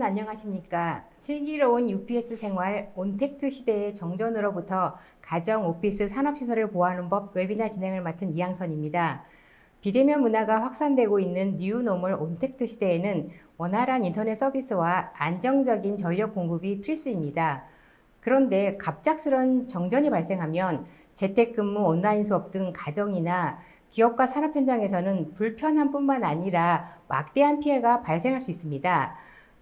안녕하십니까? 슬기로운 UPS 생활 온택트 시대의 정전으로부터 가정, 오피스, 산업시설을 보호하는 법 웨비나 진행을 맡은 이양선입니다. 비대면 문화가 확산되고 있는 뉴노멀 온택트 시대에는 원활한 인터넷 서비스와 안정적인 전력 공급이 필수입니다. 그런데 갑작스런 정전이 발생하면 재택근무, 온라인 수업 등 가정이나 기업과 산업 현장에서는 불편함뿐만 아니라 막대한 피해가 발생할 수 있습니다.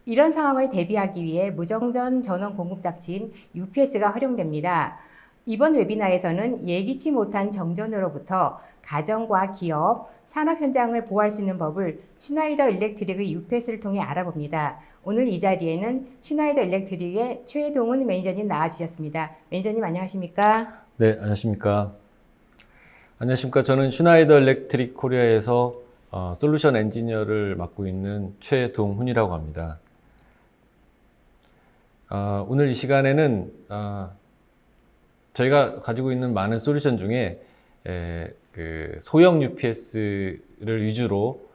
이런 상황을 대비하기 위해 무정전 전원 공급 장치인 UPS가 활용됩니다. 이번 웨비나에서는 예기치 못한 정전으로부터 가정과 기업, 산업 현장을 보호할 수 있는 법을 슈나이더 일렉트릭의 UPS를 통해 알아봅니다. 오늘 이 자리에는 슈나이더 일렉트릭의 최동훈 매니저님 나와주셨습니다. 매니저님 안녕하십니까? 네, 안녕하십니까. 안녕하십니까. 저는 슈나이더 일렉트릭 코리아에서 솔루션 엔지니어를 맡고 있는 최동훈이라고 합니다. 오늘 이 시간에는 저희가 가지고 있는 많은 솔루션 중에 그 소형 UPS를 위주로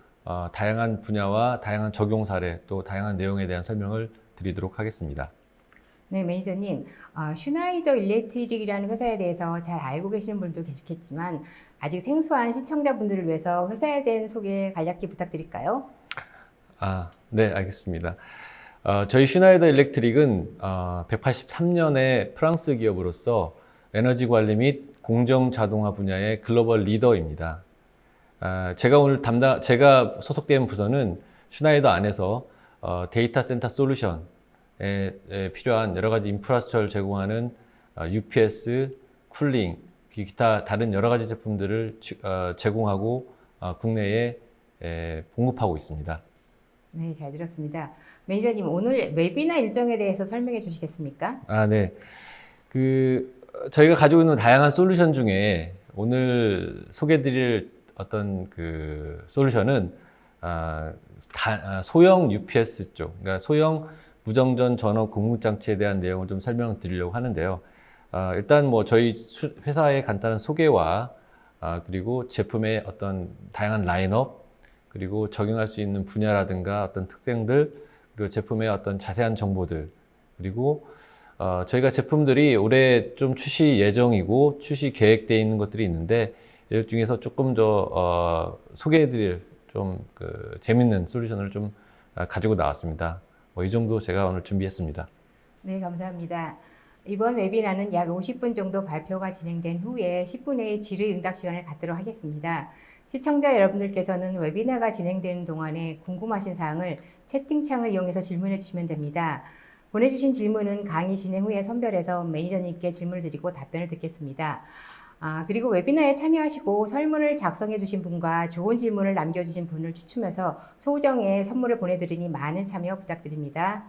다양한 분야와 다양한 적용 사례 또 다양한 내용에 대한 설명을 드리도록 하겠습니다. 네, 매니저님. 슈나이더 일렉트릭이라는 회사에 대해서 잘 알고 계시는 분도 계시겠지만 아직 생소한 시청자분들을 위해서 회사에 대한 소개 간략히 부탁드릴까요? 네, 알겠습니다. 저희 슈나이더 일렉트릭은 183년의 프랑스 기업으로서 에너지 관리 및 공정 자동화 분야의 글로벌 리더입니다. 제가 소속된 부서는 슈나이더 안에서 데이터 센터 솔루션에 필요한 여러 가지 인프라스트럭처를 제공하는 UPS, 쿨링, 기타 다른 여러 가지 제품들을 제공하고 국내에 공급하고 있습니다. 네, 잘 들었습니다. 매니저님, 오늘 웨비나 일정에 대해서 설명해 주시겠습니까? 네. 저희가 가지고 있는 다양한 솔루션 중에 오늘 소개드릴 어떤 그 솔루션은 소형 UPS 쪽, 그러니까 소형 무정전 전원 공급 장치에 대한 내용을 좀 설명드리려고 하는데요. 일단 뭐 저희 회사의 간단한 소개와 그리고 제품의 어떤 다양한 라인업, 그리고 적용할 수 있는 분야라든가 어떤 특성들, 그리고 제품의 어떤 자세한 정보들, 그리고 저희가 제품들이 올해 좀 출시 예정이고 출시 계획되어 있는 것들이 있는데 이 중에서 조금 더 소개해드릴 좀 재밌는 솔루션을 좀 가지고 나왔습니다. 이 정도 제가 오늘 준비했습니다. 네, 감사합니다. 이번 웨비나는 약 50분 정도 발표가 진행된 후에 10분의 질의응답 시간을 갖도록 하겠습니다. 시청자 여러분들께서는 웨비나가 진행되는 동안에 궁금하신 사항을 채팅창을 이용해서 질문해 주시면 됩니다. 보내주신 질문은 강의 진행 후에 선별해서 매니저님께 질문을 드리고 답변을 듣겠습니다. 그리고 웨비나에 참여하시고 설문을 작성해 주신 분과 좋은 질문을 남겨주신 분을 추첨해서 소정의 선물을 보내드리니 많은 참여 부탁드립니다.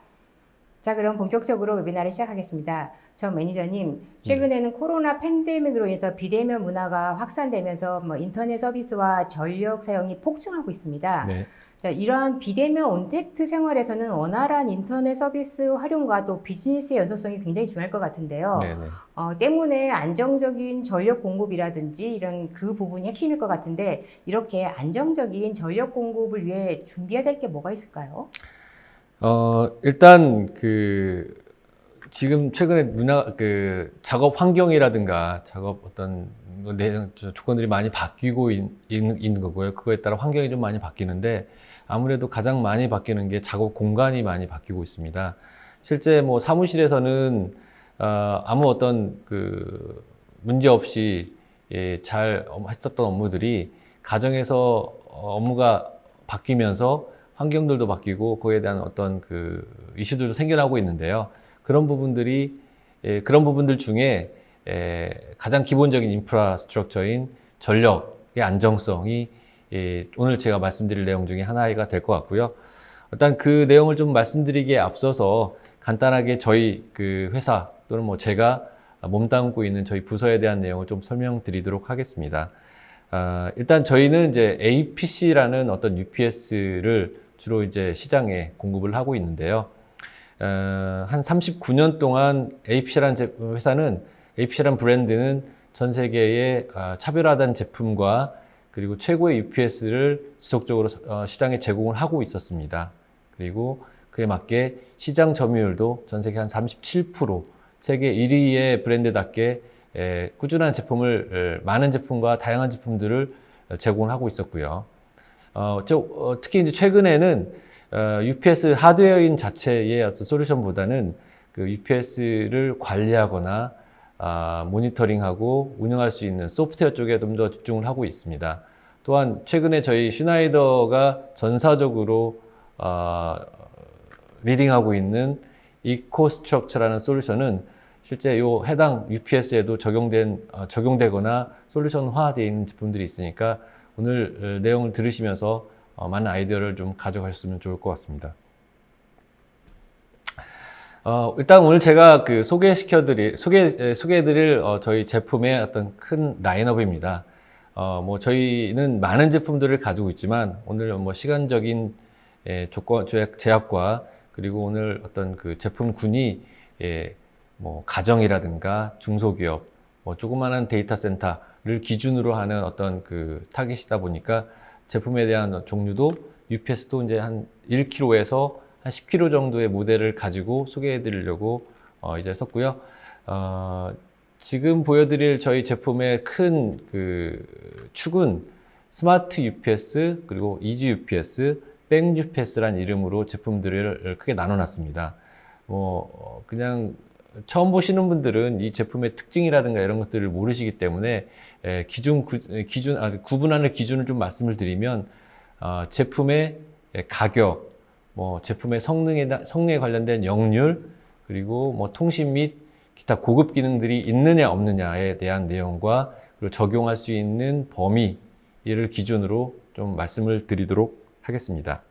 자, 그럼 본격적으로 웨비나를 시작하겠습니다. 저 매니저님, 최근에는 코로나 팬데믹으로 인해서 비대면 문화가 확산되면서 인터넷 서비스와 전력 사용이 폭증하고 있습니다. 네. 자, 이러한 비대면 온택트 생활에서는 원활한 인터넷 서비스 활용과 또 비즈니스의 연속성이 굉장히 중요할 것 같은데요. 때문에 안정적인 전력 공급이라든지 이런 그 부분이 핵심일 것 같은데 이렇게 안정적인 전력 공급을 위해 준비해야 될 게 뭐가 있을까요? 일단 지금 최근에 작업 환경이라든가 작업 어떤 조건들이 많이 바뀌고 있는 거고요. 그거에 따라 환경이 좀 많이 바뀌는데 아무래도 가장 많이 바뀌는 게 작업 공간이 많이 바뀌고 있습니다. 실제 뭐 사무실에서는 아무 어떤 문제 없이 잘 했었던 업무들이 가정에서 업무가 바뀌면서 환경들도 바뀌고 그에 대한 어떤 이슈들도 생겨나고 있는데요. 그런 부분들 중에 가장 기본적인 인프라스트럭처인 전력의 안정성이 오늘 제가 말씀드릴 내용 중에 하나가 될 것 같고요. 일단 그 내용을 좀 말씀드리기에 앞서서 간단하게 저희 회사 또는 뭐 제가 몸담고 있는 저희 부서에 대한 내용을 좀 설명드리도록 하겠습니다. 일단 저희는 이제 APC라는 어떤 UPS를 주로 이제 시장에 공급을 하고 있는데요. 한 39년 동안 APC라는 브랜드는 전 세계에 차별화된 제품과 그리고 최고의 UPS를 지속적으로 시장에 제공을 하고 있었습니다. 그리고 그에 맞게 시장 점유율도 전 세계 한 37%, 세계 1위의 브랜드답게 꾸준한 제품을, 많은 제품과 다양한 제품들을 제공하고 있었고요. 특히 이제 최근에는 UPS 하드웨어인 자체의 어떤 솔루션보다는 그 UPS를 관리하거나 모니터링하고 운영할 수 있는 소프트웨어 쪽에 좀 더 집중을 하고 있습니다. 또한 최근에 저희 슈나이더가 전사적으로 리딩하고 있는 이코스트럭처라는 솔루션은 실제 요 해당 UPS에도 적용되거나 솔루션화되어 있는 제품들이 있으니까 오늘 내용을 들으시면서 많은 아이디어를 좀 가져가셨으면 좋을 것 같습니다. 일단 오늘 제가 그 소개해드릴 저희 제품의 어떤 큰 라인업입니다. 뭐 저희는 많은 제품들을 가지고 있지만 오늘 뭐 시간적인 조건 제약과 그리고 오늘 어떤 그 제품군이 뭐 가정이라든가 중소기업, 뭐 조그마한 데이터 센터를 기준으로 하는 어떤 그 타깃이다 보니까 제품에 대한 종류도 UPS도 이제 한 1kg에서 한 10kg 정도의 모델을 가지고 소개해 드리려고 이제 썼고요. 지금 보여드릴 저희 제품의 큰 그 축은 스마트 UPS 그리고 이지 UPS, 백 UPS란 이름으로 제품들을 크게 나눠놨습니다. 뭐 그냥 처음 보시는 분들은 이 제품의 특징이라든가 이런 것들을 모르시기 때문에 구분하는 기준을 좀 말씀을 드리면 제품의 가격, 뭐 제품의 성능에 관련된 역률, 그리고 뭐 통신 및 기타 고급 기능들이 있느냐 없느냐에 대한 내용과 그리고 적용할 수 있는 범위, 이를 기준으로 좀 말씀을 드리도록 하겠습니다.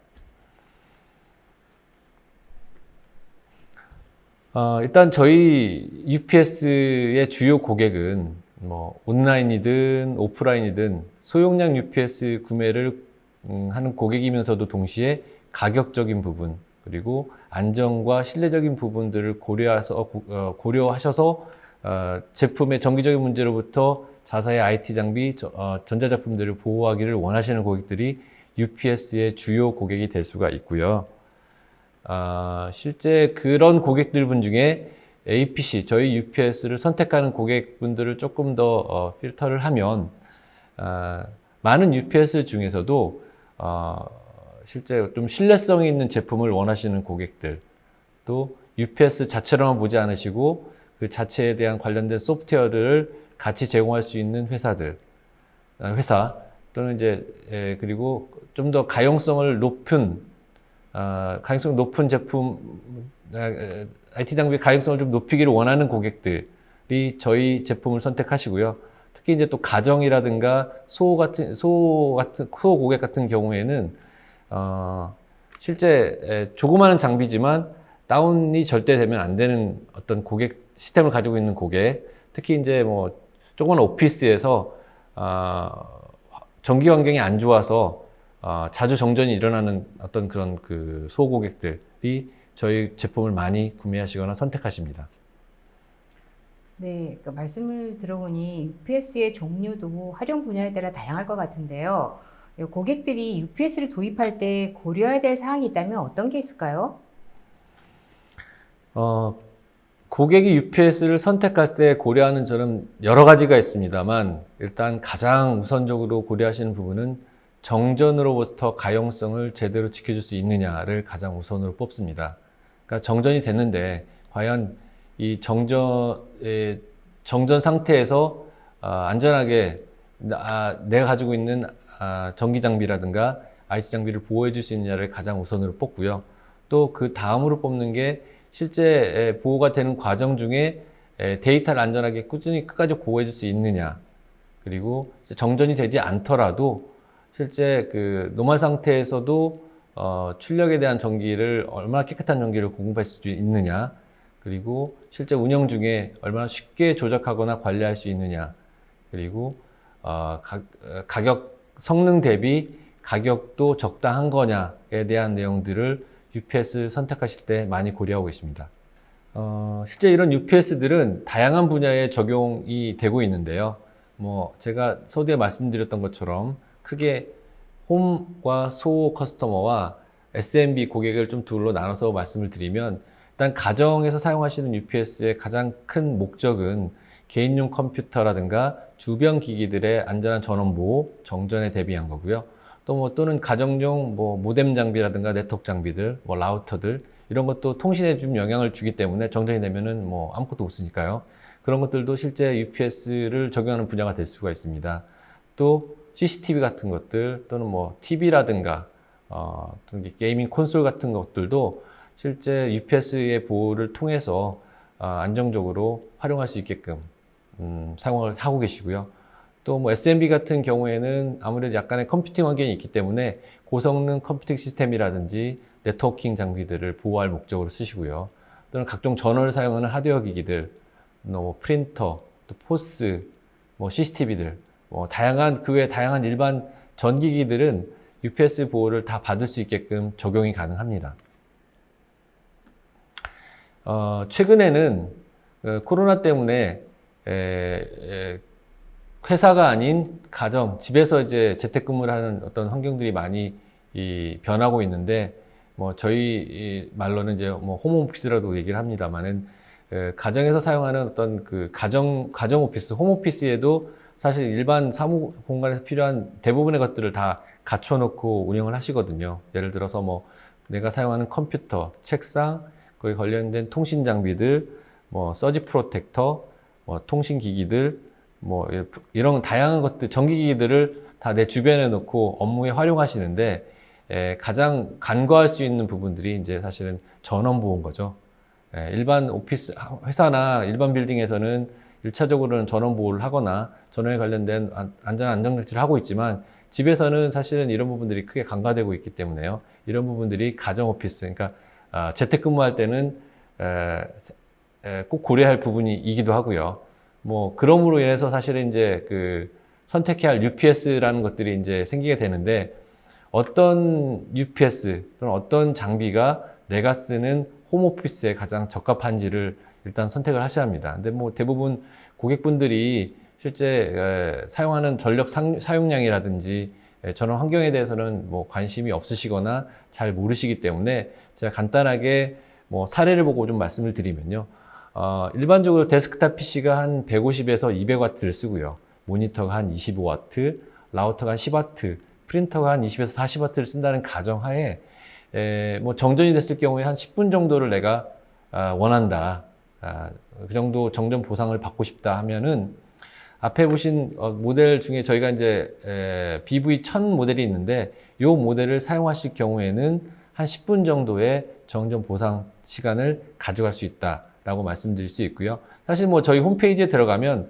일단 저희 UPS의 주요 고객은 뭐 온라인이든 오프라인이든 소용량 UPS 구매를 하는 고객이면서도 동시에 가격적인 부분 그리고 안정과 신뢰적인 부분들을 고려하셔서 제품의 정기적인 문제로부터 자사의 IT 장비, 전자제품들을 보호하기를 원하시는 고객들이 UPS의 주요 고객이 될 수가 있고요. 실제 그런 고객들분 중에 APC, 저희 UPS를 선택하는 고객분들을 조금 더 필터를 하면 많은 UPS 중에서도 실제 좀 신뢰성이 있는 제품을 원하시는 고객들, 또 UPS 자체로만 보지 않으시고 그 자체에 대한 관련된 소프트웨어를 같이 제공할 수 있는 회사 또는 이제 그리고 좀 더 가용성을 높은 제품, IT 장비 가용성을 좀 높이기를 원하는 고객들이 저희 제품을 선택하시고요. 특히 이제 또 가정이라든가 소 고객 같은 경우에는 실제 조그마한 장비지만 다운이 절대 되면 안 되는 어떤 시스템을 가지고 있는 고객, 특히 이제 뭐 조그마한 오피스에서 전기 환경이 안 좋아서 자주 정전이 일어나는 어떤 그런 그 소고객들이 저희 제품을 많이 구매하시거나 선택하십니다. 네, 말씀을 들어보니 UPS의 종류도 활용 분야에 따라 다양할 것 같은데요. 고객들이 UPS를 도입할 때 고려해야 될 사항이 있다면 어떤 게 있을까요? 고객이 UPS를 선택할 때 고려하는 점은 여러 가지가 있습니다만 일단 가장 우선적으로 고려하시는 부분은 정전으로부터 가용성을 제대로 지켜줄 수 있느냐를 가장 우선으로 뽑습니다. 그러니까 정전이 됐는데 과연 이 정전 상태에서 안전하게 내가 가지고 있는 전기 장비라든가 IT 장비를 보호해 줄 수 있느냐를 가장 우선으로 뽑고요. 또 그 다음으로 뽑는 게 실제 보호가 되는 과정 중에 데이터를 안전하게 꾸준히 끝까지 보호해 줄 수 있느냐, 그리고 정전이 되지 않더라도 실제 그 노말 상태에서도 출력에 대한 전기를 얼마나 깨끗한 전기를 공급할 수 있느냐, 그리고 실제 운영 중에 얼마나 쉽게 조작하거나 관리할 수 있느냐, 그리고 가격 성능 대비 가격도 적당한 거냐에 대한 내용들을 UPS 선택하실 때 많이 고려하고 있습니다. 실제 이런 UPS들은 다양한 분야에 적용이 되고 있는데요. 뭐 제가 서두에 말씀드렸던 것처럼 크게 홈과 소 커스터머와 SMB 고객을 좀 둘로 나눠서 말씀을 드리면, 일단 가정에서 사용하시는 UPS의 가장 큰 목적은 개인용 컴퓨터라든가 주변 기기들의 안전한 전원 보호, 정전에 대비한 거고요. 또는 가정용 모뎀 장비라든가 네트워크 장비들, 라우터들 이런 것도 통신에 좀 영향을 주기 때문에 정전이 되면은 아무것도 없으니까요. 그런 것들도 실제 UPS를 적용하는 분야가 될 수가 있습니다. 또 CCTV 같은 것들 또는 TV라든가 또는 게이밍 콘솔 같은 것들도 실제 UPS의 보호를 통해서 안정적으로 활용할 수 있게끔 사용을 하고 계시고요. 또 SMB 같은 경우에는 아무래도 약간의 컴퓨팅 환경이 있기 때문에 고성능 컴퓨팅 시스템이라든지 네트워킹 장비들을 보호할 목적으로 쓰시고요. 또는 각종 전원을 사용하는 하드웨어 기기들, 프린터, 또 포스, CCTV들, 그 외 다양한 일반 전기기들은 UPS 보호를 다 받을 수 있게끔 적용이 가능합니다. 최근에는 코로나 때문에 회사가 아닌 가정, 집에서 이제 재택근무를 하는 어떤 환경들이 많이 변하고 있는데, 저희 말로는 이제 홈오피스라고 얘기를 합니다만은, 가정에서 사용하는 어떤 그 가정 오피스, 홈오피스에도 사실 일반 사무 공간에서 필요한 대부분의 것들을 다 갖춰놓고 운영을 하시거든요. 예를 들어서 내가 사용하는 컴퓨터, 책상, 거기 관련된 통신 장비들, 서지 프로텍터, 통신 기기들, 이런 다양한 것들, 전기기기들을 다 내 주변에 놓고 업무에 활용하시는데, 가장 간과할 수 있는 부분들이 이제 사실은 전원 보호인 거죠. 일반 오피스, 회사나 일반 빌딩에서는 1차적으로는 전원 보호를 하거나 전원에 관련된 안전장치를 하고 있지만, 집에서는 사실은 이런 부분들이 크게 간과되고 있기 때문에요. 이런 부분들이 가정 오피스, 그러니까 재택근무할 때는 꼭 고려할 부분이기도 하고요. 그럼으로 인해서 사실은 이제 선택해야 할 UPS라는 것들이 이제 생기게 되는데, 어떤 UPS 또는 어떤 장비가 내가 쓰는 홈오피스에 가장 적합한지를 일단 선택을 하셔야 합니다. 근데 대부분 고객분들이 실제 사용하는 전력 사용량이라든지 전원 환경에 대해서는 관심이 없으시거나 잘 모르시기 때문에, 제가 간단하게 사례를 보고 좀 말씀을 드리면요. 일반적으로 데스크탑 PC가 한 150에서 200W를 쓰고요. 모니터가 한 25W, 라우터가 한 10W, 프린터가 한 20에서 40W를 쓴다는 가정하에, 정전이 됐을 경우에 한 10분 정도를 내가 원한다. 그 정도 정전 보상을 받고 싶다 하면은, 앞에 보신 모델 중에 저희가 이제 BV1000 모델이 있는데, 이 모델을 사용하실 경우에는 한 10분 정도의 정전 보상 시간을 가져갈 수 있다라고 말씀드릴 수 있고요. 사실 저희 홈페이지에 들어가면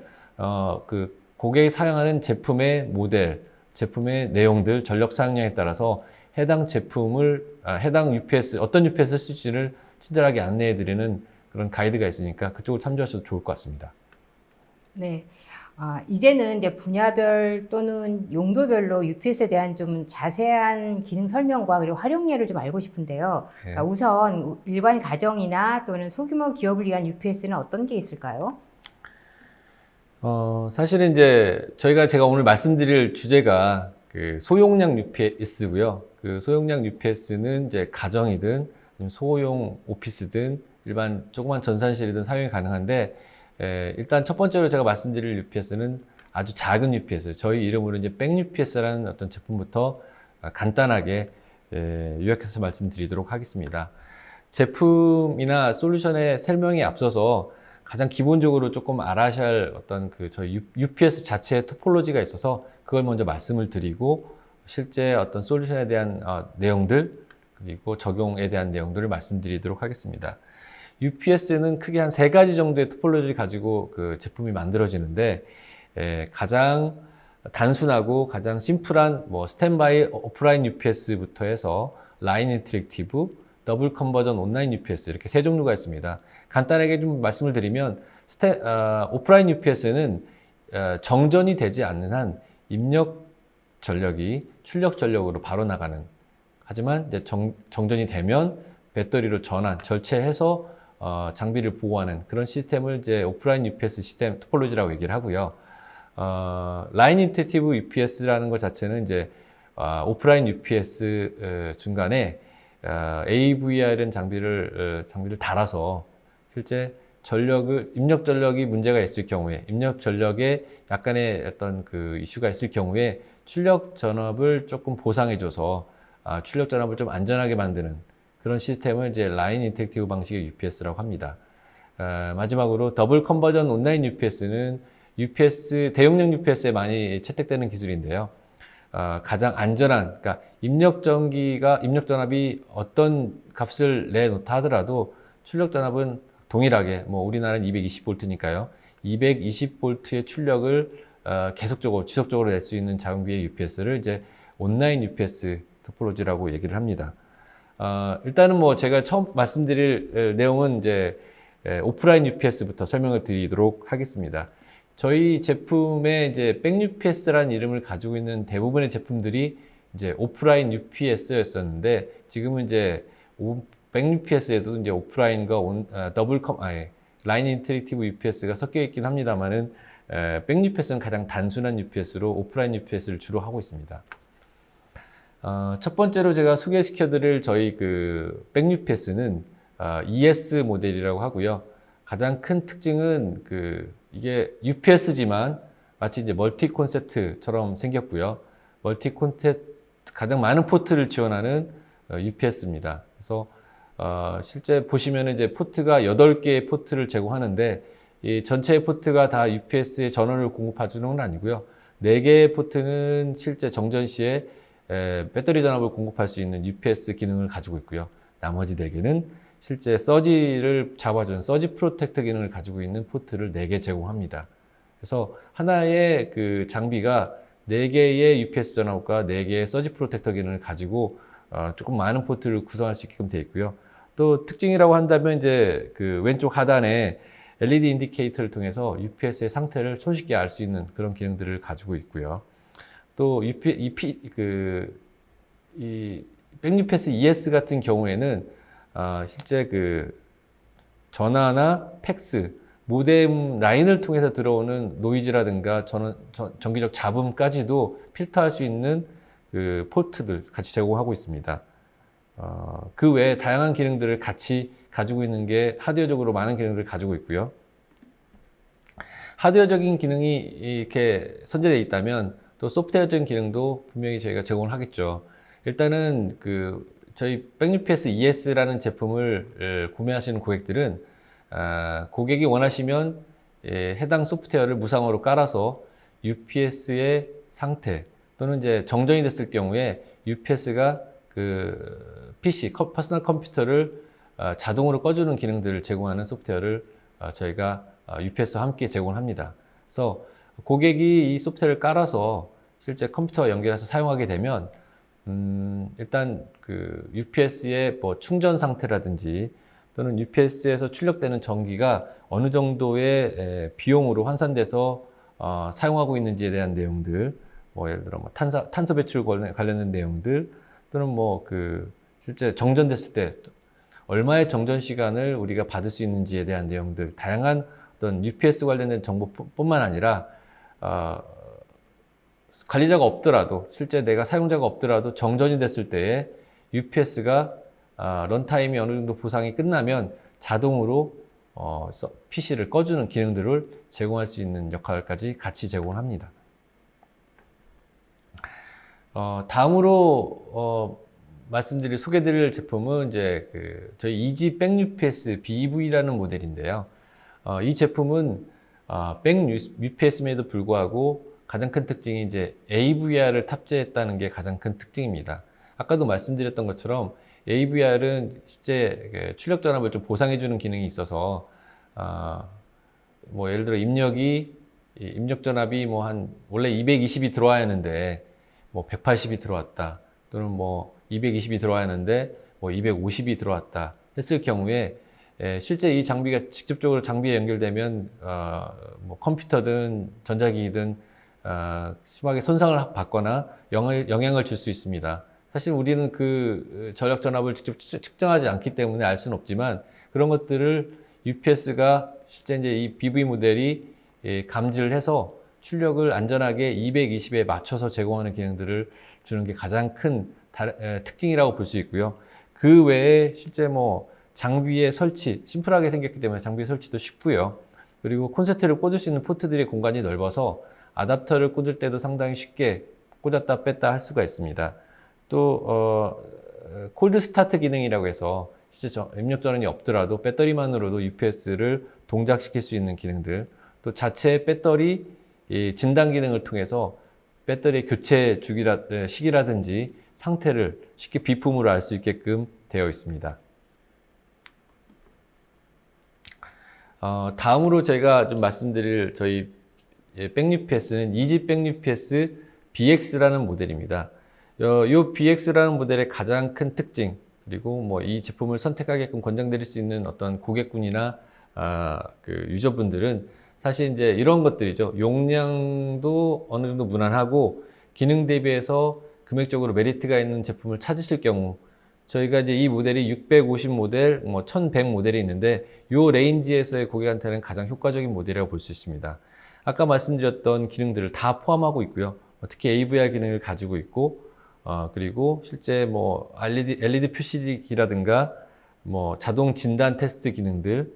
그 고객이 사용하는 제품의 모델, 제품의 내용들, 전력 사용량에 따라서 해당 제품을 해당 UPS, 어떤 UPS를 쓸지를 친절하게 안내해 드리는 그런 가이드가 있으니까 그쪽을 참조하셔도 좋을 것 같습니다. 네. 이제는 이제 분야별 또는 용도별로 UPS에 대한 좀 자세한 기능 설명과 그리고 활용 예를 좀 알고 싶은데요. 네. 우선 일반 가정이나 또는 소규모 기업을 위한 UPS는 어떤 게 있을까요? 사실은 이제 제가 오늘 말씀드릴 주제가 그 소용량 UPS고요. 그 소용량 UPS는 이제 가정이든 소형 오피스든 일반 조그만 전산실이든 사용이 가능한데, 일단 첫 번째로 제가 말씀드릴 UPS는 아주 작은 UPS, 저희 이름으로 이제 백 UPS라는 어떤 제품부터 간단하게 요약해서 말씀드리도록 하겠습니다. 제품이나 솔루션의 설명에 앞서서 가장 기본적으로 조금 알아셔야 할 어떤 저희 UPS 자체의 토폴로지가 있어서 그걸 먼저 말씀을 드리고, 실제 어떤 솔루션에 대한 내용들 그리고 적용에 대한 내용들을 말씀드리도록 하겠습니다. UPS는 크게 한 3가지 정도의 토폴로지를 가지고 그 제품이 만들어지는데, 가장 단순하고 가장 심플한 스탠바이 오프라인 UPS부터 해서 라인 인터랙티브, 더블 컨버전 온라인 UPS 이렇게 3종류가 있습니다. 간단하게 좀 말씀을 드리면, 오프라인 UPS는 정전이 되지 않는 한 입력 전력이 출력 전력으로 바로 나가는, 하지만 이제 정전이 되면 배터리로 전환, 절체해서 장비를 보호하는 그런 시스템을 이제 오프라인 UPS 시스템 토폴로지라고 얘기를 하고요. 라인 인터랙티브 UPS라는 것 자체는 이제 오프라인 UPS 중간에 AVR은 장비를 달아서 실제 입력 전력이 문제가 있을 경우에, 입력 전력에 약간의 어떤 그 이슈가 있을 경우에 출력 전압을 조금 보상해줘서 출력 전압을 좀 안전하게 만드는 그런 시스템을 이제 라인 인터랙티브 방식의 UPS라고 합니다. 마지막으로 더블 컨버전 온라인 UPS는 대용량 UPS에 많이 채택되는 기술인데요. 가장 안전한, 그러니까 입력 전압이 어떤 값을 내놓다 하더라도 출력 전압은 동일하게, 뭐 우리나라는 220V니까요. 220V의 출력을 계속적으로, 지속적으로 낼 수 있는 장비의 UPS를 이제 온라인 UPS 토포로지라고 얘기를 합니다. 일단은 뭐 제가 처음 말씀드릴 내용은 이제 오프라인 UPS부터 설명을 드리도록 하겠습니다. 저희 제품의 이제 백 UPS라는 이름을 가지고 있는 대부분의 제품들이 이제 오프라인 UPS였었는데 지금은 이제 백 UPS에도 이제 오프라인과 라인 인터랙티브 UPS가 섞여 있긴 합니다만은 백 UPS는 가장 단순한 UPS로 오프라인 UPS를 주로 하고 있습니다. 첫 번째로 제가 소개시켜드릴 저희 백 UPS는 ES 모델이라고 하고요. 가장 큰 특징은 이게 UPS지만 마치 이제 멀티 콘셉트처럼 생겼고요. 멀티 콘셉트 가장 많은 포트를 지원하는 UPS입니다. 그래서 실제 보시면 이제 포트가 8개의 포트를 제공하는데 이 전체의 포트가 다 UPS의 전원을 공급해주는 건 아니고요. 4개의 포트는 실제 정전 시에 배터리 전압을 공급할 수 있는 UPS 기능을 가지고 있고요. 나머지 4개는 실제 서지를 잡아주는 서지 프로텍터 기능을 가지고 있는 포트를 4개 제공합니다. 그래서 하나의 장비가 4개의 UPS 전압과 4개의 서지 프로텍터 기능을 가지고 조금 많은 포트를 구성할 수 있게끔 되어 있고요. 또 특징이라고 한다면 이제 왼쪽 하단에 LED 인디케이터를 통해서 UPS의 상태를 손쉽게 알 수 있는 그런 기능들을 가지고 있고요. 또 백 UPS ES 같은 경우에는 실제 전화나 팩스, 모뎀 라인을 통해서 들어오는 노이즈라든가 전기적 잡음까지도 필터할 수 있는 포트들 같이 제공하고 있습니다. 그 외에 다양한 기능들을 같이 가지고 있는 게 하드웨어적으로 많은 기능들을 가지고 있고요. 하드웨어적인 기능이 이렇게 선제되어 있다면 또 소프트웨어적인 기능도 분명히 저희가 제공을 하겠죠. 일단은 저희 백 UPS ES라는 제품을 구매하시는 고객들은 고객이 원하시면 해당 소프트웨어를 무상으로 깔아서 UPS의 상태 또는 이제 정전이 됐을 경우에 UPS가 PC, 퍼스널 컴퓨터를 자동으로 꺼주는 기능들을 제공하는 소프트웨어를 저희가 UPS와 함께 제공합니다. 그래서 고객이 이 소프트웨어를 깔아서 실제 컴퓨터와 연결해서 사용하게 되면 일단 UPS의 뭐 충전 상태라든지 또는 UPS에서 출력되는 전기가 어느 정도의 비용으로 환산돼서 사용하고 있는지에 대한 내용들, 뭐 예를 들어 뭐 탄소 배출 관련된 내용들 또는 뭐 실제 정전됐을 때 얼마의 정전 시간을 우리가 받을 수 있는지에 대한 내용들, 다양한 어떤 UPS 관련된 정보뿐만 아니라 관리자가 없더라도 실제 내가 사용자가 없더라도 정전이 됐을 때에 UPS가 런타임이 어느 정도 보상이 끝나면 자동으로 PC를 꺼주는 기능들을 제공할 수 있는 역할까지 같이 제공합니다. 다음으로 소개드릴 제품은 이제 저희 이지 백 UPS BEV라는 모델인데요. 이 제품은 백 UPS임에도 불구하고 가장 큰 특징이 이제 AVR을 탑재했다는 게 가장 큰 특징입니다. 아까도 말씀드렸던 것처럼 AVR은 실제 출력 전압을 좀 보상해주는 기능이 있어서 뭐 예를 들어 입력 전압이 원래 220이 들어와야 하는데 뭐 180이 들어왔다 또는 뭐 220이 들어와야 하는데 뭐 250이 들어왔다 했을 경우에 실제 이 장비가 직접적으로 장비에 연결되면 뭐 컴퓨터든 전자기기든 심하게 손상을 받거나 영향을 줄 수 있습니다. 사실 우리는 전력 전압을 직접 측정하지 않기 때문에 알 수는 없지만 그런 것들을 UPS가 실제 이제 이 BV 모델이 감지를 해서 출력을 안전하게 220에 맞춰서 제공하는 기능들을 주는 게 가장 큰 특징이라고 볼 수 있고요. 그 외에 실제 뭐 장비의 설치, 심플하게 생겼기 때문에 장비 설치도 쉽고요. 그리고 콘센트를 꽂을 수 있는 포트들의 공간이 넓어서 아답터를 꽂을 때도 상당히 쉽게 꽂았다 뺐다 할 수가 있습니다. 또 콜드 스타트 기능이라고 해서 실제 입력 전원이 없더라도 배터리만으로도 UPS를 동작시킬 수 있는 기능들, 또 자체 배터리 진단 기능을 통해서 배터리 교체 시기라든지 상태를 쉽게 비품으로 알 수 있게끔 되어 있습니다. 다음으로 제가 좀 말씀드릴 저희 백 UPS는 이지 백 UPS BX라는 모델입니다. 이 BX라는 모델의 가장 큰 특징, 그리고 뭐 이 제품을 선택하게끔 권장드릴 수 있는 어떤 고객군이나 그 유저분들은 사실 이제 이런 것들이죠. 용량도 어느 정도 무난하고 기능 대비해서 금액적으로 메리트가 있는 제품을 찾으실 경우, 저희가 이제 이 모델이 650 모델, 뭐 1100 모델이 있는데 이 레인지에서의 고객한테는 가장 효과적인 모델이라고 볼 수 있습니다. 아까 말씀드렸던 기능들을 다 포함하고 있고요. 특히 AVR 기능을 가지고 있고, 그리고 실제 뭐 LED 표시기라든가 뭐 자동 진단 테스트 기능들,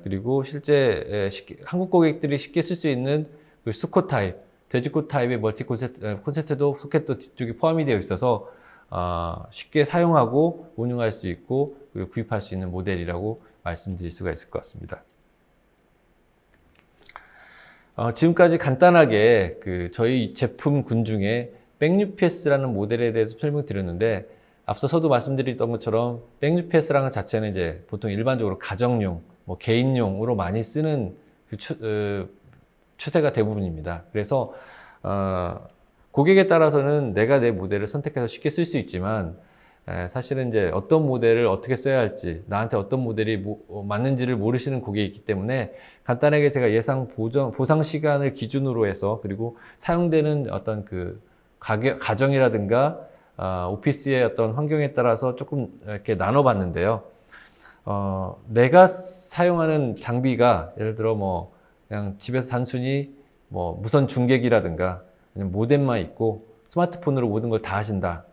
그리고 실제 한국 고객들이 쉽게 쓸 수 있는 그 수코 타입, 돼지코 타입의 멀티 콘센트도 소켓도 뒤쪽에 포함이 되어 있어서 쉽게 사용하고 운용할 수 있고 그리고 구입할 수 있는 모델이라고 말씀드릴 수가 있을 것 같습니다. 지금까지 간단하게 그 저희 제품군 중에 백 UPS라는 모델에 대해서 설명드렸는데, 앞서서도 말씀드렸던 것처럼 백 UPS라는 것 자체는 이제 보통 일반적으로 가정용, 뭐 개인용으로 많이 쓰는 그 추세가 대부분입니다. 그래서 고객에 따라서는 내가 내 모델을 선택해서 쉽게 쓸 수 있지만, 사실은 이제 어떤 모델을 어떻게 써야 할지, 나한테 어떤 모델이 맞는지를 모르시는 고객이 있기 때문에 간단하게 제가 예상 보상 시간을 기준으로 해서, 그리고 사용되는 어떤 그 가정이라든가 오피스의 어떤 환경에 따라서 조금 이렇게 나눠봤는데요. 내가 사용하는 장비가 예를 들어 뭐 그냥 집에서 단순히 뭐 무선 중계기라든가 그냥 모뎀만 있고 스마트폰으로 모든 걸 다 하신다.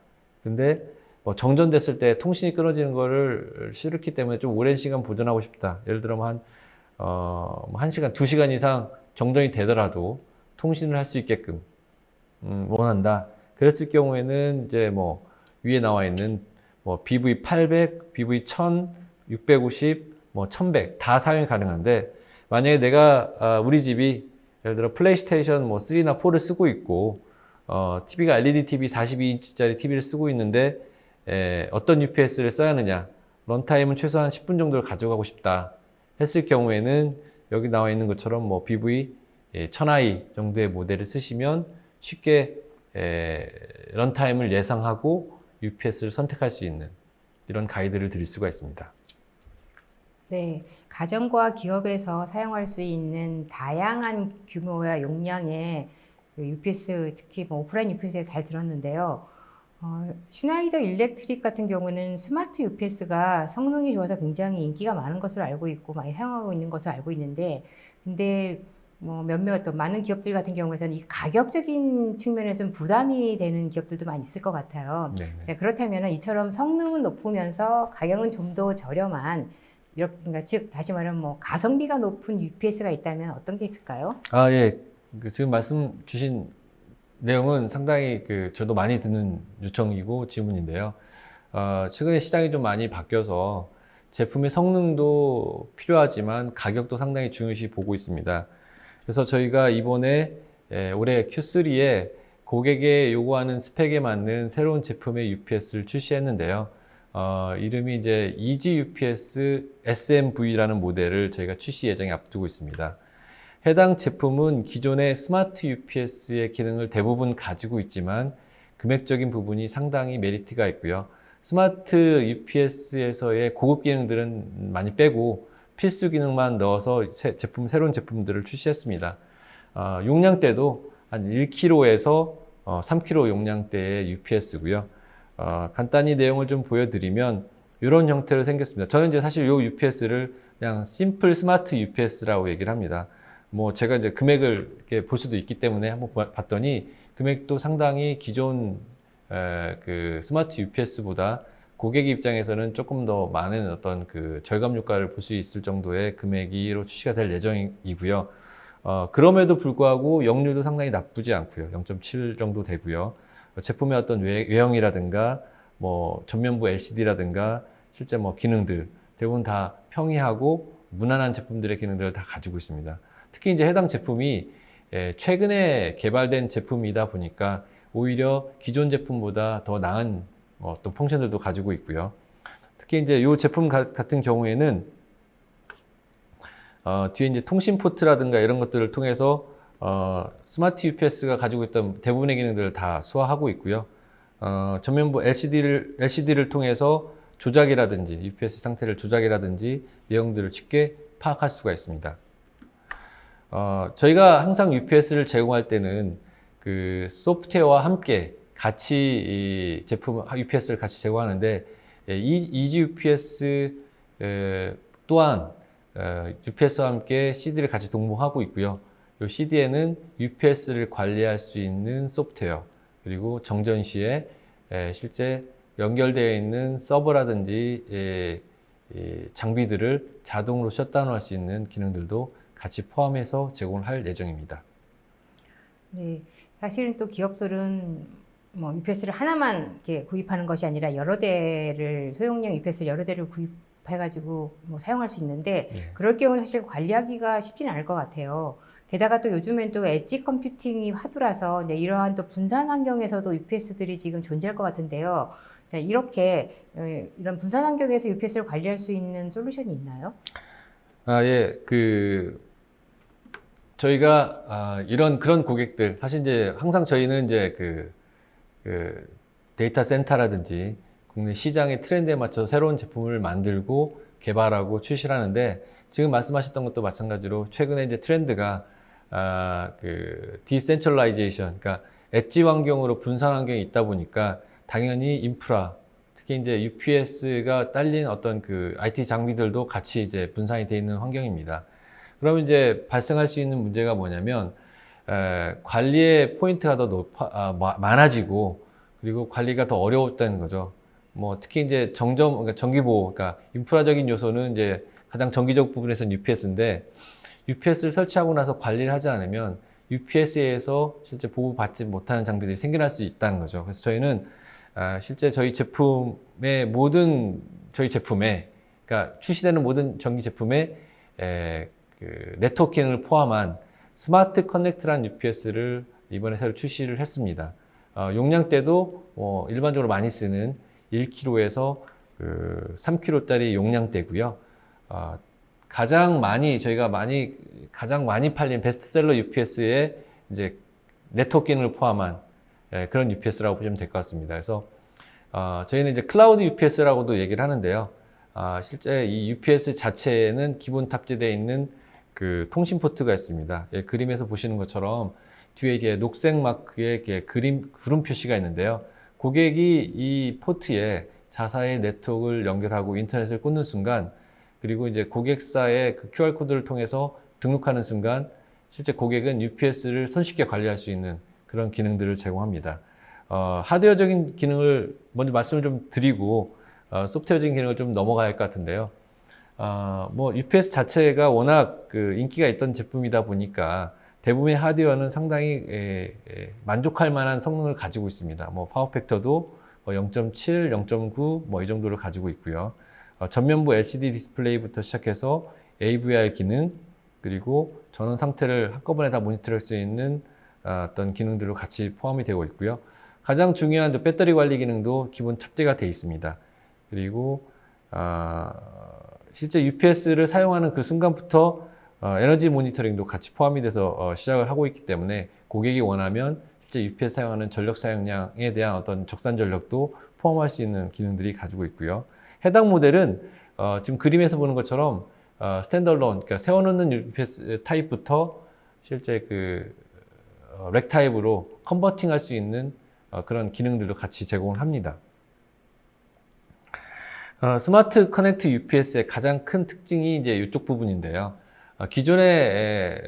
근데 뭐 정전됐을 때 통신이 끊어지는 거를 싫기 때문에 좀 오랜 시간 보존하고 싶다. 예를 들어 한 1시간, 2시간 이상 정전이 되더라도 통신을 할 수 있게끔 원한다. 그랬을 경우에는 이제 뭐 위에 나와 있는 뭐 BV800, BV1000, 650, 뭐 1100 다 사용이 가능한데, 만약에 내가 우리 집이 예를 들어 플레이스테이션 뭐 3나 4를 쓰고 있고 TV가 LED TV 42인치짜리 TV를 쓰고 있는데 어떤 UPS를 써야 하느냐, 런타임은 최소한 10분 정도를 가져가고 싶다 했을 경우에는 여기 나와 있는 것처럼 뭐 BV 1000i 정도의 모델을 쓰시면 쉽게 런타임을 예상하고 UPS를 선택할 수 있는 이런 가이드를 드릴 수가 있습니다. 네, 가정과 기업에서 사용할 수 있는 다양한 규모와 용량의 그 UPS, 특히 뭐 오프라인 UPS에 잘 들었는데요. 슈나이더 일렉트릭 같은 경우는 스마트 UPS가 성능이 좋아서 굉장히 인기가 많은 것으로 알고 있고 많이 사용하고 있는 것으로 알고 있는데, 근데 뭐 몇몇 또 많은 기업들 같은 경우에는 이 가격적인 측면에서는 부담이 되는 기업들도 많이 있을 것 같아요. 네, 그렇다면 이처럼 성능은 높으면서 가격은 좀 더 저렴한, 이렇게 그러니까 즉 다시 말하면 뭐 가성비가 높은 UPS가 있다면 어떤 게 있을까요? 예. 지금 말씀 주신 내용은 상당히 저도 많이 듣는 요청이고 질문인데요. 최근에 시장이 좀 많이 바뀌어서 제품의 성능도 필요하지만 가격도 상당히 중요시 보고 있습니다. 그래서 저희가 이번에 올해 Q3에 고객의 요구하는 스펙에 맞는 새로운 제품의 UPS를 출시했는데요. 이름이 이제 이지 UPS SMV라는 모델을 저희가 출시 예정에 앞두고 있습니다. 해당 제품은 기존의 스마트 UPS의 기능을 대부분 가지고 있지만 금액적인 부분이 상당히 메리트가 있고요. 스마트 UPS에서의 고급 기능들은 많이 빼고 필수 기능만 넣어서 새로운 제품들을 출시했습니다. 용량대도 한 1kg에서 3kg 용량대의 UPS고요. 간단히 내용을 좀 보여드리면 이런 형태로 생겼습니다. 저는 이제 사실 이 UPS를 그냥 심플 스마트 UPS라고 얘기를 합니다. 뭐 제가 이제 금액을 이렇게 볼 수도 있기 때문에 한번 봤더니 금액도 상당히 기존 그 스마트 UPS보다 고객 입장에서는 조금 더 많은 어떤 그 절감 효과를 볼 수 있을 정도의 금액으로 출시가 될 예정이고요. 그럼에도 불구하고 역률도 상당히 나쁘지 않고요. 0.7 정도 되고요. 제품의 어떤 외형이라든가 뭐 전면부 LCD라든가 실제 뭐 기능들 대부분 다 평이하고 무난한 제품들의 기능들을 다 가지고 있습니다. 특히 이제 해당 제품이 최근에 개발된 제품이다 보니까 오히려 기존 제품보다 더 나은 어떤 펑션들도 가지고 있고요. 특히 이제 이 제품 같은 경우에는 뒤에 이제 통신 포트라든가 이런 것들을 통해서 스마트 UPS가 가지고 있던 대부분의 기능들을 다 수화하고 있고요. 전면부 LCD를 통해서 조작이라든지 UPS 상태를 조작이라든지 내용들을 쉽게 파악할 수가 있습니다. 저희가 항상 UPS를 제공할 때는 그 소프트웨어와 함께 같이 이 제품 UPS를 같이 제공하는데 이 UPS 또한 UPS와 함께 CD를 같이 동봉하고 있고요. 이 CD에는 UPS를 관리할 수 있는 소프트웨어 그리고 정전 시에 실제 연결되어 있는 서버라든지 장비들을 자동으로 셧다운할 수 있는 기능들도 같이 포함해서 제공을 할 예정입니다. 네, 사실은 또 기업들은 뭐 UPS를 하나만 이렇게 구입하는 것이 아니라 여러 대를 소형용 UPS 여러 대를 구입해가지고 뭐 사용할 수 있는데 그럴 경우는 사실 관리하기가 쉽지는 않을 것 같아요. 게다가 또 요즘엔 또 엣지 컴퓨팅이 화두라서 이제 이러한 또 분산 환경에서도 UPS들이 지금 존재할 것 같은데요. 자, 이렇게 이런 분산 환경에서 UPS를 관리할 수 있는 솔루션이 있나요? 예, 저희가 그런 고객들 사실 이제 항상 저희는 이제 그 데이터 센터라든지 국내 시장의 트렌드에 맞춰서 새로운 제품을 만들고 개발하고 출시를 하는데 지금 말씀하셨던 것도 마찬가지로 최근에 이제 트렌드가 디센트럴라이제이션, 그러니까 엣지 환경으로 분산 환경이 있다 보니까 당연히 인프라, 특히 이제 UPS가 딸린 어떤 그 IT 장비들도 같이 이제 분산이 되어 있는 환경입니다. 그러면 이제 발생할 수 있는 문제가 뭐냐면 관리의 포인트가 더 많아지고 그리고 관리가 더 어려웠다는 거죠. 뭐 특히 이제 그러니까 정기보호, 그러니까 인프라적인 요소는 이제 가장 정기적 부분에서는 UPS인데 UPS를 설치하고 나서 관리를 하지 않으면 UPS에서 실제 보호받지 못하는 장비들이 생겨날 수 있다는 거죠. 그래서 저희는 실제 저희 제품의 그러니까 출시되는 모든 전기 제품에 그 네트워크 기능을 포함한 스마트 커넥트란 UPS를 이번에 새로 출시를 했습니다. 용량대도 일반적으로 많이 쓰는 1kg에서 3kg짜리 용량대고요. 가장 많이 팔린 베스트셀러 UPS에 이제 네트워크 기능을 포함한 그런 UPS라고 보시면 될 것 같습니다. 그래서 저희는 이제 클라우드 UPS라고도 얘기를 하는데요. 실제 이 UPS 자체에는 기본 탑재되어 있는 그 통신 포트가 있습니다. 그림에서 보시는 것처럼 뒤에 이게 녹색 마크의 이렇게 구름 표시가 있는데요. 고객이 이 포트에 자사의 네트워크를 연결하고 인터넷을 꽂는 순간, 그리고 이제 고객사의 그 QR코드를 통해서 등록하는 순간 실제 고객은 UPS를 손쉽게 관리할 수 있는 그런 기능들을 제공합니다. 하드웨어적인 기능을 먼저 말씀을 좀 드리고 소프트웨어적인 기능을 좀 넘어가야 할 것 같은데요. 뭐 UPS 자체가 워낙 그 인기가 있던 제품이다 보니까 대부분의 하드웨어는 상당히 만족할 만한 성능을 가지고 있습니다. 뭐 파워 팩터도 0.7, 0.9 뭐 이 정도를 가지고 있고요. 전면부 LCD 디스플레이부터 시작해서 AVR 기능, 그리고 전원 상태를 한꺼번에 다 모니터할 수 있는 어떤 기능들로 같이 포함이 되고 있고요. 가장 중요한 배터리 관리 기능도 기본 탑재가 되어 있습니다. 그리고 실제 UPS를 사용하는 그 순간부터 에너지 모니터링도 같이 포함이 돼서 시작을 하고 있기 때문에 고객이 원하면 실제 UPS 사용하는 전력 사용량에 대한 어떤 적산 전력도 포함할 수 있는 기능들이 가지고 있고요. 해당 모델은 지금 그림에서 보는 것처럼 스탠더얼론, 그러니까 세워놓는 UPS 타입부터 실제 렉 타입으로 컨버팅 할 수 있는 그런 기능들도 같이 제공을 합니다. 스마트 커넥트 UPS의 가장 큰 특징이 이제 이쪽 부분인데요. 기존의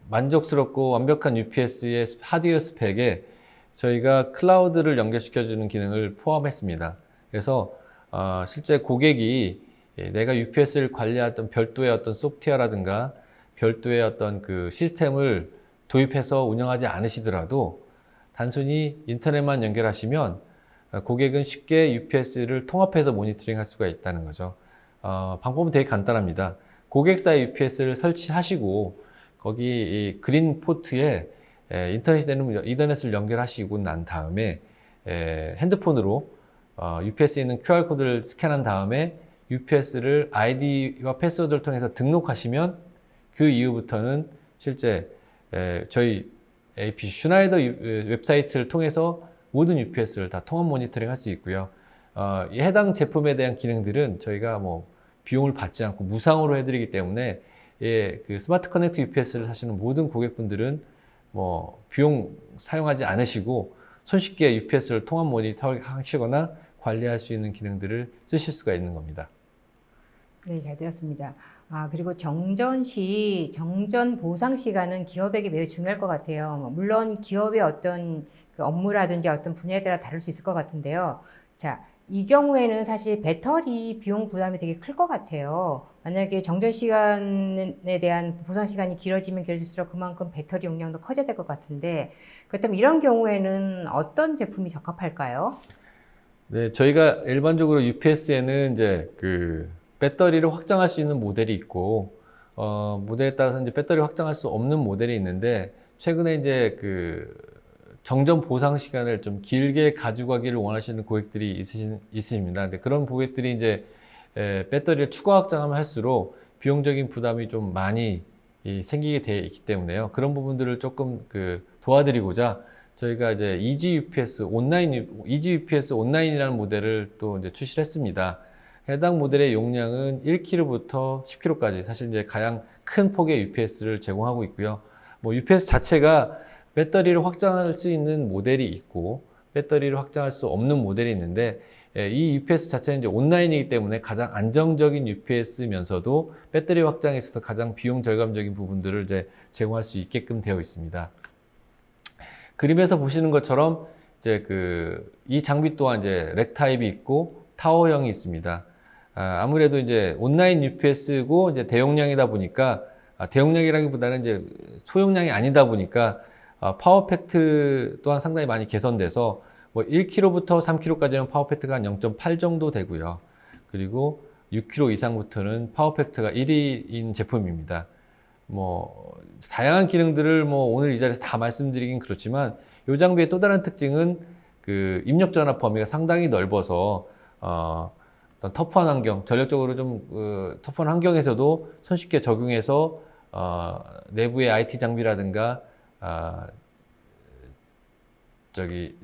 만족스럽고 완벽한 UPS의 하드웨어 스펙에 저희가 클라우드를 연결시켜주는 기능을 포함했습니다. 그래서 실제 고객이 내가 UPS를 관리하던 별도의 어떤 소프트웨어라든가 별도의 어떤 그 시스템을 도입해서 운영하지 않으시더라도 단순히 인터넷만 연결하시면 고객은 쉽게 UPS를 통합해서 모니터링 할 수가 있다는 거죠. 방법은 되게 간단합니다. 고객사의 UPS를 설치하시고 거기 이 그린 포트에 인터넷을 연결하시고 난 다음에 핸드폰으로 UPS에 있는 QR코드를 스캔한 다음에 UPS를 아이디와 패스워드를 통해서 등록하시면 그 이후부터는 실제 저희 AP 슈나이더 웹사이트를 통해서 모든 UPS를 다 통합 모니터링 할 수 있고요. 이 해당 제품에 대한 기능들은 저희가 뭐 비용을 받지 않고 무상으로 해드리기 때문에 그 스마트 커넥트 UPS를 사시는 모든 고객분들은 뭐 비용 사용하지 않으시고 손쉽게 UPS를 통합 모니터 하시거나 관리할 수 있는 기능들을 쓰실 수가 있는 겁니다. 네, 잘 들었습니다. 그리고 정전 시 정전 보상 시간은 기업에게 매우 중요할 것 같아요. 물론 기업의 어떤 그 업무라든지 어떤 분야에 따라 다를 수 있을 것 같은데요. 자, 이 경우에는 사실 배터리 비용 부담이 되게 클 것 같아요. 만약에 정전 시간에 대한 보상 시간이 길어지면 길어질수록 그만큼 배터리 용량도 커져야 될 것 같은데, 그렇다면 이런 경우에는 어떤 제품이 적합할까요? 네, 저희가 일반적으로 UPS에는 이제 그 배터리를 확장할 수 있는 모델이 있고, 모델에 따라서 이제 배터리 확장할 수 없는 모델이 있는데, 최근에 이제 그 정전 보상 시간을 좀 길게 가져가기를 원하시는 고객들이 있으십니다. 근데 그런 고객들이 이제 배터리를 추가 확장하면 할수록 비용적인 부담이 좀 많이 생기게 되어 있기 때문에요. 그런 부분들을 조금 도와드리고자 저희가 이제 EasyUPS 온라인이라는 모델을 또 이제 출시를 했습니다. 해당 모델의 용량은 1kg부터 10kg까지 사실 이제 가장 큰 폭의 UPS를 제공하고 있고요. 뭐 UPS 자체가 배터리를 확장할 수 있는 모델이 있고 배터리를 확장할 수 없는 모델이 있는데 이 UPS 자체는 이제 온라인이기 때문에 가장 안정적인 UPS면서도 배터리 확장에 있어서 가장 비용 절감적인 부분들을 이제 제공할 수 있게끔 되어 있습니다. 그림에서 보시는 것처럼 이제 이 장비 또한 이제 렉 타입이 있고 타워형이 있습니다. 아무래도 이제 온라인 UPS고 이제 대용량이다 보니까 대용량이라기보다는 이제 소용량이 아니다 보니까 파워 팩트 또한 상당히 많이 개선돼서 뭐 1kg부터 3kg까지는 파워 팩트가 한 0.8 정도 되고요. 그리고 6kg 이상부터는 파워 팩트가 1위인 제품입니다. 뭐 다양한 기능들을 뭐 오늘 이 자리에서 다 말씀드리긴 그렇지만 이 장비의 또 다른 특징은 그 입력 전압 범위가 상당히 넓어서 어떤 터프한 환경, 전력적으로 좀 터프한 환경에서도 손쉽게 적용해서 내부의 IT 장비라든가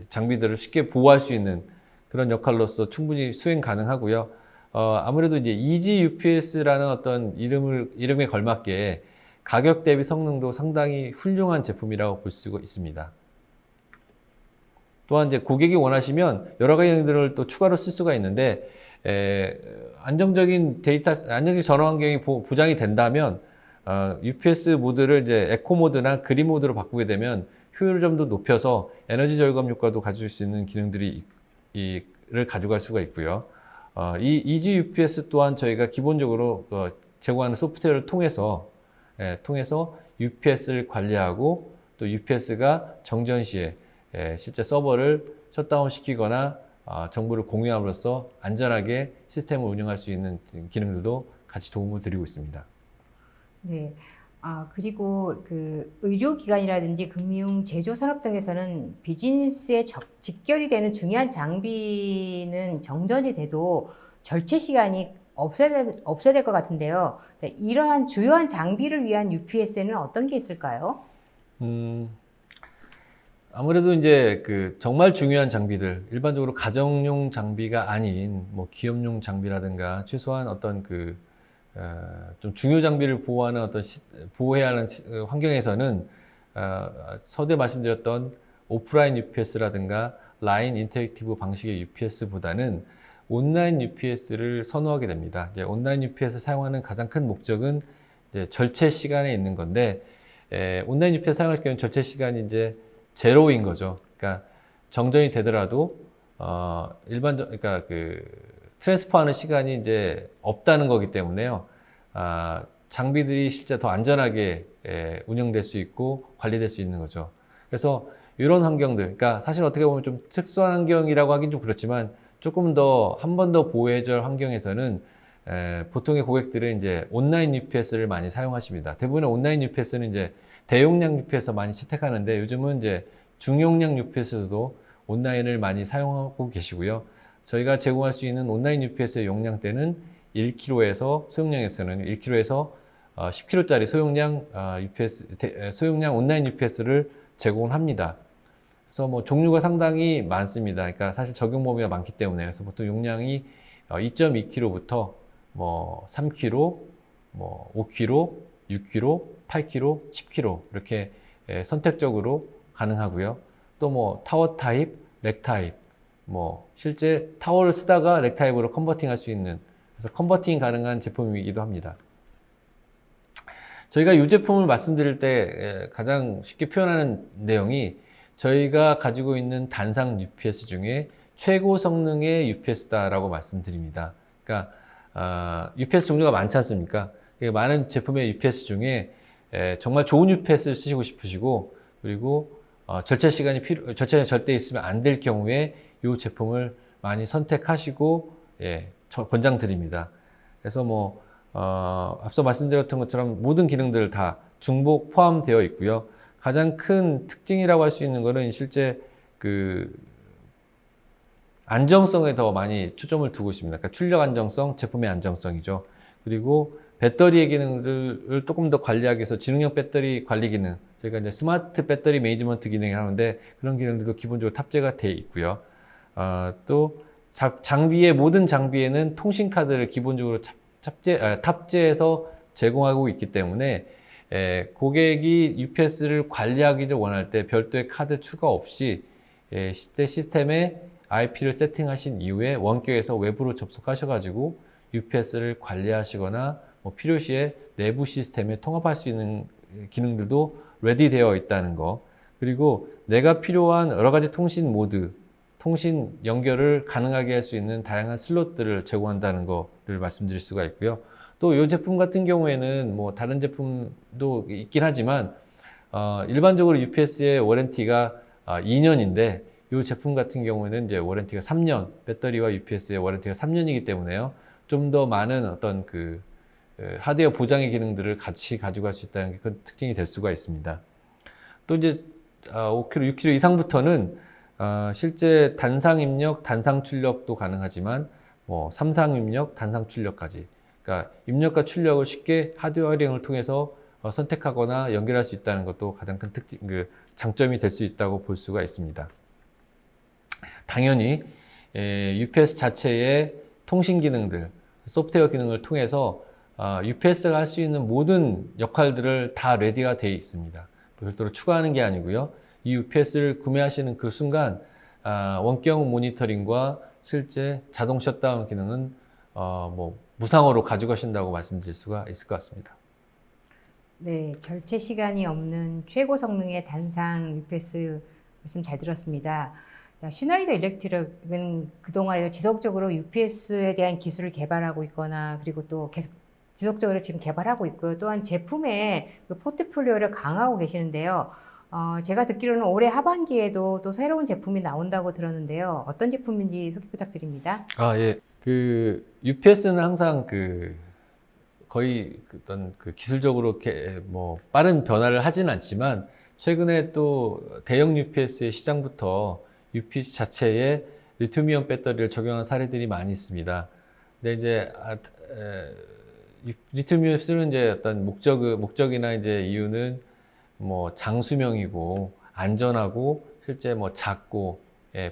장비들을 쉽게 보호할 수 있는 그런 역할로서 충분히 수행 가능하고요. 아무래도 이제 EasyUPS라는 어떤 이름에 걸맞게 가격 대비 성능도 상당히 훌륭한 제품이라고 볼 수가 있습니다. 또한 이제 고객이 원하시면 여러 가지 기능들을 또 추가로 쓸 수가 있는데 안정적인 전원 환경이 보장이 된다면 UPS 모드를 이제 에코 모드나 그린 모드로 바꾸게 되면 효율을 좀 더 높여서 에너지 절감 효과도 가질 수 있는 기능들을 가져갈 수가 있고요. 이 EasyUPS 또한 저희가 기본적으로 제공하는 소프트웨어를 통해서 UPS를 관리하고 또 UPS가 정전 시에 실제 서버를 셧다운 시키거나 정보를 공유함으로써 안전하게 시스템을 운영할 수 있는 기능들도 같이 도움을 드리고 있습니다. 네. 그리고 그 의료기관이라든지 금융 제조 산업 등에서는 비즈니스에 직결이 되는 중요한 장비는 정전이 돼도 절체 시간이 없어야 될 것 같은데요. 이러한 주요한 장비를 위한 UPS에는 어떤 게 있을까요? 아무래도 이제 정말 중요한 장비들, 일반적으로 가정용 장비가 아닌 뭐 기업용 장비라든가 최소한 어떤 좀 중요 장비를 보호해야 하는 환경에서는 서두에 말씀드렸던 오프라인 UPS라든가 라인 인터랙티브 방식의 UPS보다는 온라인 UPS를 선호하게 됩니다. 온라인 UPS 사용하는 가장 큰 목적은 이제 절체 시간에 있는 건데 온라인 UPS 사용할 경우는 절체 시간이 이제 제로인 거죠. 그러니까 정전이 되더라도 그러니까 트랜스퍼하는 시간이 이제 없다는 거기 때문에요. 장비들이 실제 더 안전하게 운영될 수 있고 관리될 수 있는 거죠. 그래서 이런 환경들, 그러니까 사실 어떻게 보면 좀 특수한 환경이라고 하긴 좀 그렇지만 조금 더 한 번 더 보호해줄 환경에서는 보통의 고객들은 이제 온라인 UPS를 많이 사용하십니다. 대부분의 온라인 UPS는 이제 대용량 UPS 많이 채택하는데 요즘은 이제 중용량 UPS도 온라인을 많이 사용하고 계시고요. 저희가 제공할 수 있는 온라인 UPS의 용량대는 1kg에서 소용량에서는 1kg에서 10kg짜리 소용량 소용량 온라인 UPS를 제공을 합니다. 그래서 뭐 종류가 상당히 많습니다. 그러니까 사실 적용 범위가 많기 때문에 그래서 보통 용량이 2.2kg부터 뭐 3kg, 뭐 5kg, 6kg, 8kg, 10kg 이렇게 선택적으로 가능하고요. 또 뭐 타워 타입, 렉 타입, 뭐 실제 타워를 쓰다가 렉 타입으로 컨버팅 할 수 있는 그래서 컨버팅 가능한 제품이기도 합니다. 저희가 이 제품을 말씀드릴 때 가장 쉽게 표현하는 내용이 저희가 가지고 있는 단상 UPS 중에 최고 성능의 UPS다라고 말씀드립니다. 그러니까 UPS 종류가 많지 않습니까? 많은 제품의 UPS 중에 정말 좋은 UPS를 쓰시고 싶으시고 그리고 절차 시간이 절대 있으면 안 될 경우에 이 제품을 많이 선택하시고 권장드립니다. 그래서 뭐 앞서 말씀드렸던 것처럼 모든 기능들 다 중복 포함되어 있고요. 가장 큰 특징이라고 할 수 있는 것은 실제 그 안정성에 더 많이 초점을 두고 있습니다. 그러니까 출력 안정성, 제품의 안정성이죠. 그리고 배터리의 기능들을 조금 더 관리하기 위해서 지능형 배터리 관리 기능, 저희가 이제 스마트 배터리 매니지먼트 기능을 하는데 그런 기능들도 기본적으로 탑재가 되어 있고요. 또 모든 장비에는 통신 카드를 기본적으로 탑재해서 제공하고 있기 때문에 고객이 UPS를 관리하기를 원할 때 별도의 카드 추가 없이 시스템에 IP를 세팅하신 이후에 원격에서 외부로 접속하셔가지고 UPS를 관리하시거나 뭐 필요시에 내부 시스템에 통합할 수 있는 기능들도 레디되어 있다는 거. 그리고 내가 필요한 여러 가지 통신 모드, 통신 연결을 가능하게 할 수 있는 다양한 슬롯들을 제공한다는 거를 말씀드릴 수가 있고요. 또 이 제품 같은 경우에는 뭐 다른 제품도 있긴 하지만 일반적으로 UPS의 워런티가 2년인데 이 제품 같은 경우에는 이제 워런티가 3년, 배터리와 UPS의 워런티가 3년이기 때문에요. 좀 더 많은 어떤 그 하드웨어 보장의 기능들을 같이 가지고 갈 수 있다는 게 큰 특징이 될 수가 있습니다. 또 이제 5kg, 6kg 이상부터는 실제 단상 입력, 단상 출력도 가능하지만 뭐 삼상 입력, 단상 출력까지. 그러니까 입력과 출력을 쉽게 하드웨어링을 통해서 선택하거나 연결할 수 있다는 것도 가장 큰 장점이 될 수 있다고 볼 수가 있습니다. 당연히 UPS 자체의 통신 기능들, 소프트웨어 기능을 통해서 UPS가 할 수 있는 모든 역할들을 다 레디가 되어 있습니다. 별도로 추가하는 게 아니고요. 이 UPS를 구매하시는 그 순간 원격 모니터링과 실제 자동 셧다운 기능은 뭐 무상으로 가져가신다고 말씀드릴 수가 있을 것 같습니다. 네, 절체 시간이 없는 최고 성능의 단상 UPS 말씀 잘 들었습니다. 자, 슈나이더 일렉트릭은 그동안 지속적으로 UPS에 대한 기술을 개발하고 있거나 그리고 또 계속 지속적으로 지금 개발하고 있고요. 또한 제품의 그 포트폴리오를 강화하고 계시는데요. 제가 듣기로는 올해 하반기에도 또 새로운 제품이 나온다고 들었는데요. 어떤 제품인지 소개 부탁드립니다. 예. UPS는 항상 거의 어떤 기술적으로 뭐 빠른 변화를 하진 않지만 최근에 또 대형 UPS의 시장부터 UPS 자체에 리튬이온 배터리를 적용한 사례들이 많이 있습니다. 근데 이제 리튬이온 쓰는 이제 어떤 목적이나 이제 이유는 뭐 장수명이고 안전하고 실제 뭐 작고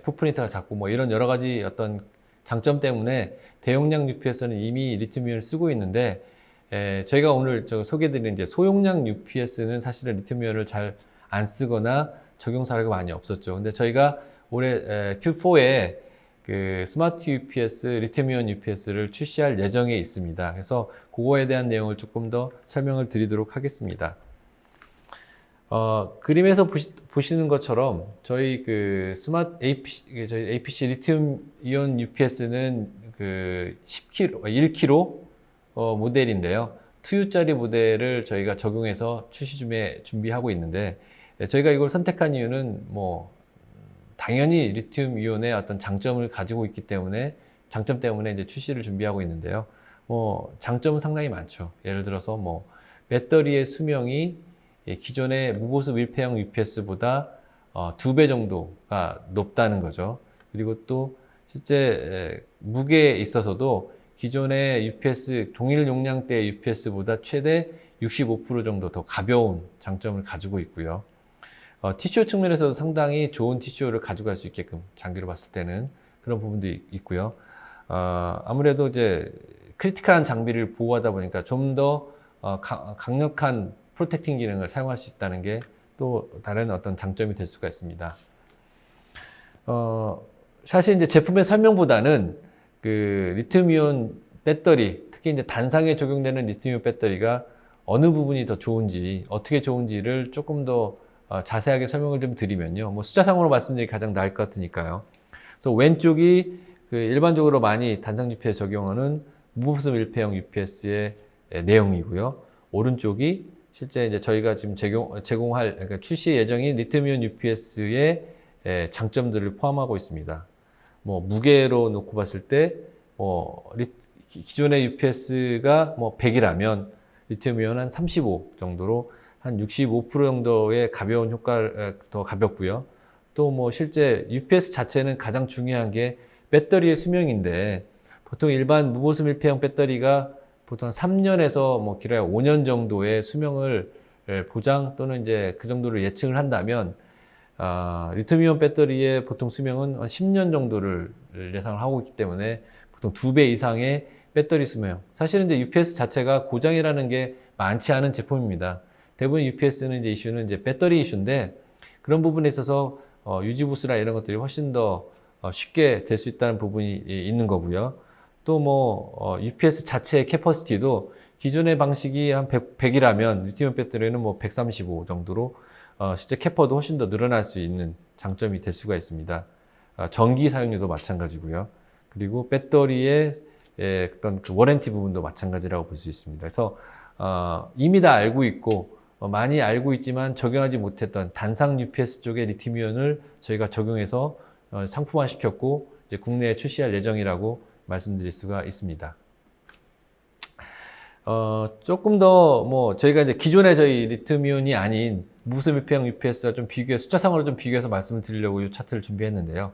풋프린트가 작고 뭐 이런 여러 가지 어떤 장점 때문에 대용량 UPS는 이미 리튬이온을 쓰고 있는데 저희가 오늘 소개해드린 이제 소용량 UPS는 사실은 리튬이온을 잘 안 쓰거나 적용 사례가 많이 없었죠. 근데 저희가 올해 Q4에 그 스마트 UPS, 리튬이온 UPS를 출시할 예정에 있습니다. 그래서 그거에 대한 내용을 조금 더 설명을 드리도록 하겠습니다. 그림에서 보시는 것처럼 저희 저희 APC 리튬 이온 UPS는 그 10kg, 1kg 모델인데요. 2U짜리 모델을 저희가 적용해서 출시 준비하고 있는데, 저희가 이걸 선택한 이유는 뭐 당연히 리튬 이온의 어떤 장점을 가지고 있기 때문에, 장점 때문에 이제 출시를 준비하고 있는데요. 뭐 장점은 상당히 많죠. 예를 들어서 뭐 배터리의 수명이 기존의 무보습 밀폐형 UPS보다 2배 정도가 높다는 거죠. 그리고 또 실제 무게에 있어서도 기존의 UPS, 동일 용량대 UPS보다 최대 65% 정도 더 가벼운 장점을 가지고 있고요. TCO 측면에서도 상당히 좋은 TCO를 가져갈 수 있게끔 장기로 봤을 때는 그런 부분도 있고요. 아무래도 이제 크리티컬한 장비를 보호하다 보니까 좀 더 강력한 프로텍팅 기능을 사용할 수 있다는 게 또 다른 어떤 장점이 될 수가 있습니다. 사실 이제 제품의 설명보다는 그 리튬이온 배터리, 특히 이제 단상에 적용되는 리튬이온 배터리가 어느 부분이 더 좋은지, 어떻게 좋은지를 조금 더 자세하게 설명을 좀 드리면요. 뭐 숫자상으로 말씀드리기 가장 나을 것 같으니까요. 그래서 왼쪽이 그 일반적으로 많이 단상 UPS에 적용하는 무보습 밀폐형 UPS의 내용이고요. 오른쪽이 실제 이제 저희가 지금 제공할, 그러니까 출시 예정인 리튬이온 UPS의 장점들을 포함하고 있습니다. 뭐 무게로 놓고 봤을 때, 기존의 UPS가 뭐 100이라면 리튬이온 한 35 정도로 한 65% 정도의 가벼운 효과를 더 가볍고요. 또 뭐 실제 UPS 자체는 가장 중요한 게 배터리의 수명인데, 보통 일반 무보습 밀폐형 배터리가 보통 3년에서 뭐 길어야 5년 정도의 수명을 보장 또는 이제 그 정도를 예측을 한다면, 리튬이온 배터리의 보통 수명은 한 10년 정도를 예상을 하고 있기 때문에 보통 2배 이상의 배터리 수명. 사실은 이제 UPS 자체가 고장이라는 게 많지 않은 제품입니다. 대부분 UPS는 이제 이슈는 이제 배터리 이슈인데, 그런 부분에 있어서 유지 보수나 이런 것들이 훨씬 더 쉽게 될 수 있다는 부분이 있는 거고요. 또 뭐 UPS 자체의 캐퍼시티도 기존의 방식이 한 100이라면 리튬이온 배터리는 뭐 135 정도로 실제 캐퍼도 훨씬 더 늘어날 수 있는 장점이 될 수가 있습니다. 전기 사용료도 마찬가지고요. 그리고 배터리의 어떤 그 워런티 부분도 마찬가지라고 볼 수 있습니다. 그래서 이미 다 알고 있고 많이 알고 있지만 적용하지 못했던 단상 UPS 쪽의 리튬이온을 저희가 적용해서 상품화 시켰고 이제 국내에 출시할 예정이라고 말씀드릴 수가 있습니다. 조금 더 뭐 저희가 이제 기존의 저희 리튬이온이 아닌 무보습 밀폐형 UPS와 좀 숫자상으로 좀 비교해서 말씀을 드리려고 이 차트를 준비했는데요.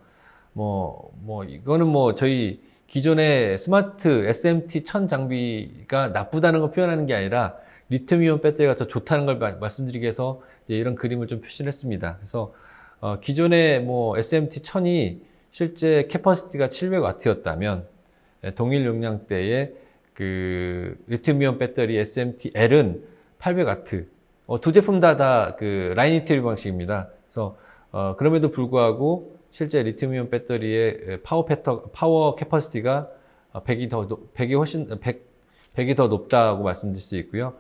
이거는 뭐 저희 기존의 스마트 SMT 1000 장비가 나쁘다는 걸 표현하는 게 아니라 리튬이온 배터리가 더 좋다는 걸 말씀드리기 위해서 이제 이런 그림을 좀 표시를 했습니다. 그래서 기존의 뭐 SMT 1000이 실제 캐퍼시티가 700W였다면 동일 용량대의 그 리튬이온 배터리 SMT-L은 800W. 두 제품 다 그 라인 이티리 방식입니다. 그래서 그럼에도 불구하고 실제 리튬이온 배터리의 파워 캐퍼시티가 100이 더 높다고 말씀드릴 수 있고요.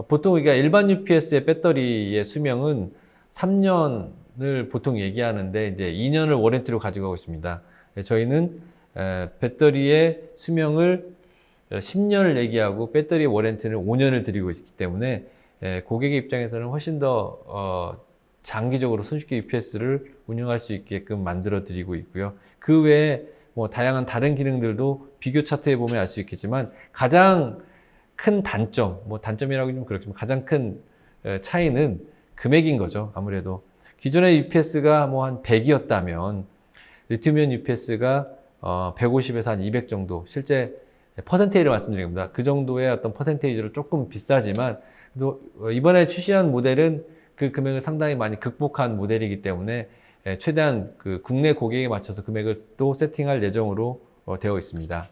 보통 우리가 일반 UPS의 배터리의 수명은 3년을 보통 얘기하는데 이제 2년을 워런티로 가지고 가고 있습니다. 저희는 배터리의 수명을 10년을 얘기하고 배터리 워런티는 5년을 드리고 있기 때문에 고객의 입장에서는 훨씬 더 장기적으로 손쉽게 UPS를 운영할 수 있게끔 만들어 드리고 있고요. 그 외에 뭐 다양한 다른 기능들도 비교 차트에 보면 알 수 있겠지만 가장 큰 단점, 뭐 단점이라고 좀 그렇지만 가장 큰 차이는 금액인 거죠. 아무래도 기존의 UPS가 뭐 한 100이었다면 리튬이온 UPS가 150에서 한 200 정도, 실제 퍼센테이지를 말씀드립니다. 그 정도의 어떤 퍼센테이지로 조금 비싸지만 또 이번에 출시한 모델은 그 금액을 상당히 많이 극복한 모델이기 때문에 최대한 그 국내 고객에 맞춰서 금액을 또 세팅할 예정으로 되어 있습니다.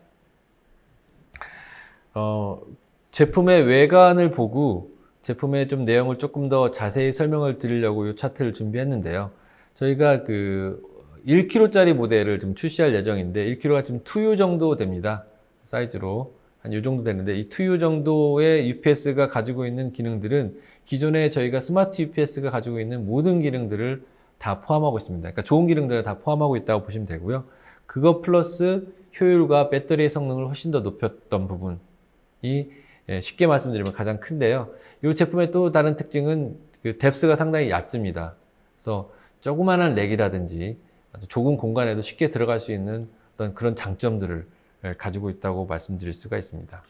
제품의 외관을 보고 제품의 좀 내용을 조금 더 자세히 설명을 드리려고 이 차트를 준비했는데요. 저희가 그 1kg짜리 모델을 좀 출시할 예정인데 1kg가 지금 2U 정도 됩니다. 사이즈로 한 이 정도 되는데 이 2U 정도의 UPS가 가지고 있는 기능들은 기존에 저희가 스마트 UPS가 가지고 있는 모든 기능들을 다 포함하고 있습니다. 그러니까 좋은 기능들을 다 포함하고 있다고 보시면 되고요. 그거 플러스 효율과 배터리의 성능을 훨씬 더 높였던 부분이 쉽게 말씀드리면 가장 큰데요. 이 제품의 또 다른 특징은 그 뎁스가 상당히 얇습니다. 그래서 조그마한 렉이라든지 아주 좁은 공간에도 쉽게 들어갈 수 있는 어떤 그런 장점들을 가지고 있다고 말씀드릴 수가 있습니다.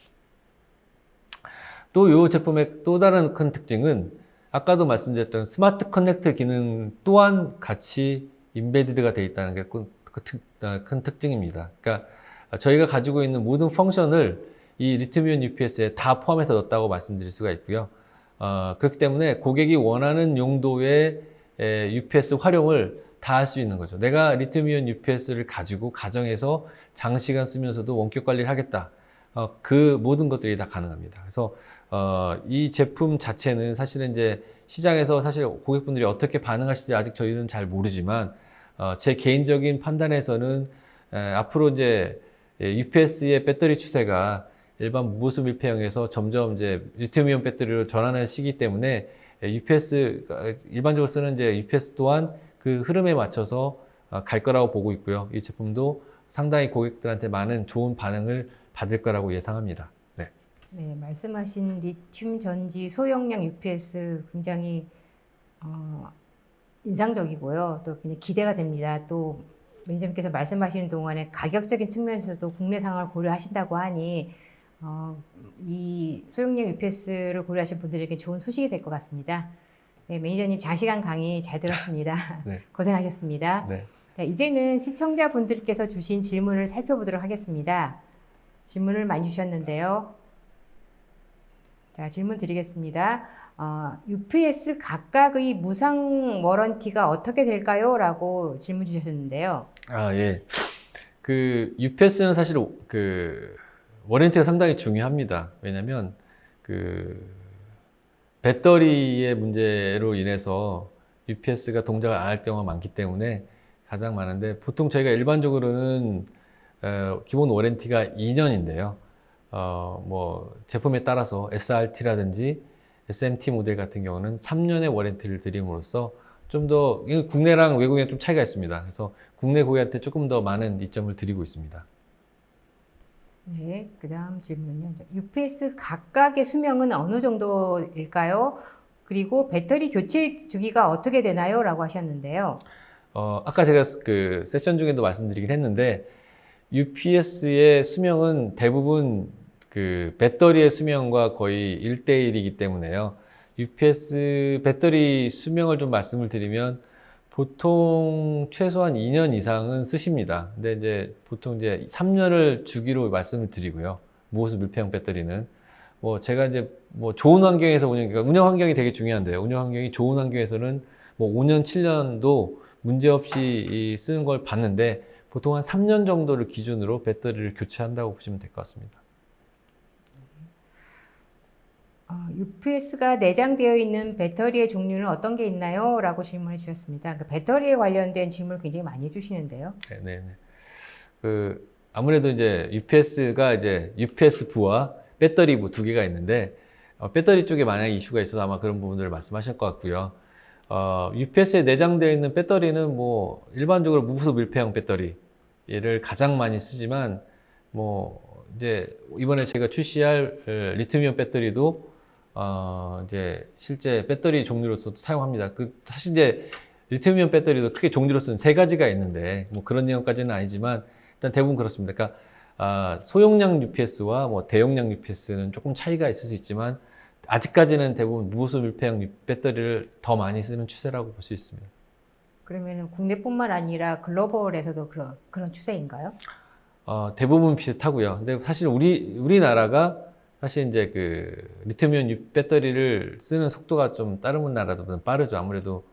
또 이 제품의 또 다른 큰 특징은 아까도 말씀드렸던 스마트 커넥트 기능 또한 같이 인베디드가 되어 있다는 게 큰 특징입니다. 그러니까 저희가 가지고 있는 모든 펑션을 이 리튬이온 UPS에 다 포함해서 넣었다고 말씀드릴 수가 있고요. 그렇기 때문에 고객이 원하는 용도의 UPS 활용을 다 할 수 있는 거죠. 내가 리튬이온 UPS를 가지고 가정에서 장시간 쓰면서도 원격 관리를 하겠다. 그 모든 것들이 다 가능합니다. 그래서 이 제품 자체는 사실은 이제 시장에서 사실 고객분들이 어떻게 반응하실지 아직 저희는 잘 모르지만 제 개인적인 판단에서는 앞으로 이제 UPS의 배터리 추세가 일반 무보수 밀폐형에서 점점 이제 리튬이온 배터리로 전환하는 시기 때문에 UPS 일반적으로 쓰는 이제 UPS 또한 그 흐름에 맞춰서 갈 거라고 보고 있고요. 이 제품도 상당히 고객들한테 많은 좋은 반응을 받을 거라고 예상합니다. 네. 네, 말씀하신 리튬 전지 소용량 UPS 굉장히 인상적이고요. 또 굉장히 기대가 됩니다. 또 매니저님께서 말씀하시는 동안에 가격적인 측면에서도 국내 상황을 고려하신다고 하니 이 소용량 UPS를 고려하신 분들에게 좋은 소식이 될 것 같습니다. 네, 매니저님 장시간 강의 잘 들었습니다. 네. 고생하셨습니다. 네. 자, 이제는 시청자분들께서 주신 질문을 살펴보도록 하겠습니다. 질문을 많이 주셨는데요. 자, 질문 드리겠습니다. UPS 각각의 무상 워런티가 어떻게 될까요? 라고 질문 주셨는데요. 예. 그 UPS는 사실 그 워런티가 상당히 중요합니다. 왜냐면 그 배터리의 문제로 인해서 UPS가 동작을 안 할 경우가 많기 때문에 가장 많은데, 보통 저희가 일반적으로는 기본 워런티가 2년인데요. 뭐 제품에 따라서 SRT라든지 SMT 모델 같은 경우는 3년의 워런티를 드림으로써 좀 더 국내랑 외국에 좀 차이가 있습니다. 그래서 국내 고객한테 조금 더 많은 이점을 드리고 있습니다. 네, 그 다음 질문은요. UPS 각각의 수명은 어느 정도일까요? 그리고 배터리 교체 주기가 어떻게 되나요? 라고 하셨는데요. 아까 제가 그 세션 중에도 말씀드리긴 했는데, UPS의 수명은 대부분 그 배터리의 수명과 거의 1대1이기 때문에요. UPS 배터리 수명을 좀 말씀을 드리면 보통 최소한 2년 이상은 쓰십니다. 근데 이제 보통 이제 3년을 주기로 말씀을 드리고요. 무보수 밀폐형 배터리는 뭐 제가 이제 뭐 좋은 환경에서 그러니까 운영 환경이 되게 중요한데요. 운영 환경이 좋은 환경에서는 뭐 5년, 7년도 문제없이 쓰는 걸 봤는데, 보통 한 3년 정도를 기준으로 배터리를 교체한다고 보시면 될 것 같습니다. UPS가 내장되어 있는 배터리의 종류는 어떤 게 있나요? 라고 질문해 주셨습니다. 그 배터리에 관련된 질문을 굉장히 많이 해주시는데요. 네. 그 아무래도 이제 UPS가 이제 UPS부와 배터리부 두 개가 있는데, 배터리 쪽에 만약 이슈가 있어서 아마 그런 부분들을 말씀하실 것 같고요. UPS에 내장되어 있는 배터리는 뭐 일반적으로 무보수 밀폐형 배터리를 가장 많이 쓰지만, 뭐 이제 이번에 제가 출시할 리튬이온 배터리도 이제 실제 배터리 종류로서 사용합니다. 사실 이제 리튬이온 배터리도 크게 종류로서는 세 가지가 있는데, 뭐 그런 내용까지는 아니지만 일단 대부분 그렇습니다. 그러니까 소용량 UPS와 뭐 대용량 UPS는 조금 차이가 있을 수 있지만, 아직까지는 대부분 무보수 밀폐형 배터리를 더 많이 쓰는 추세라고 볼 수 있습니다. 그러면 국내뿐만 아니라 글로벌에서도 그런 추세인가요? 대부분 비슷하고요. 근데 사실 우리나라가 사실 이제 그 리튬이온 배터리를 쓰는 속도가 좀 다른 나라보다 빠르죠. 아무래도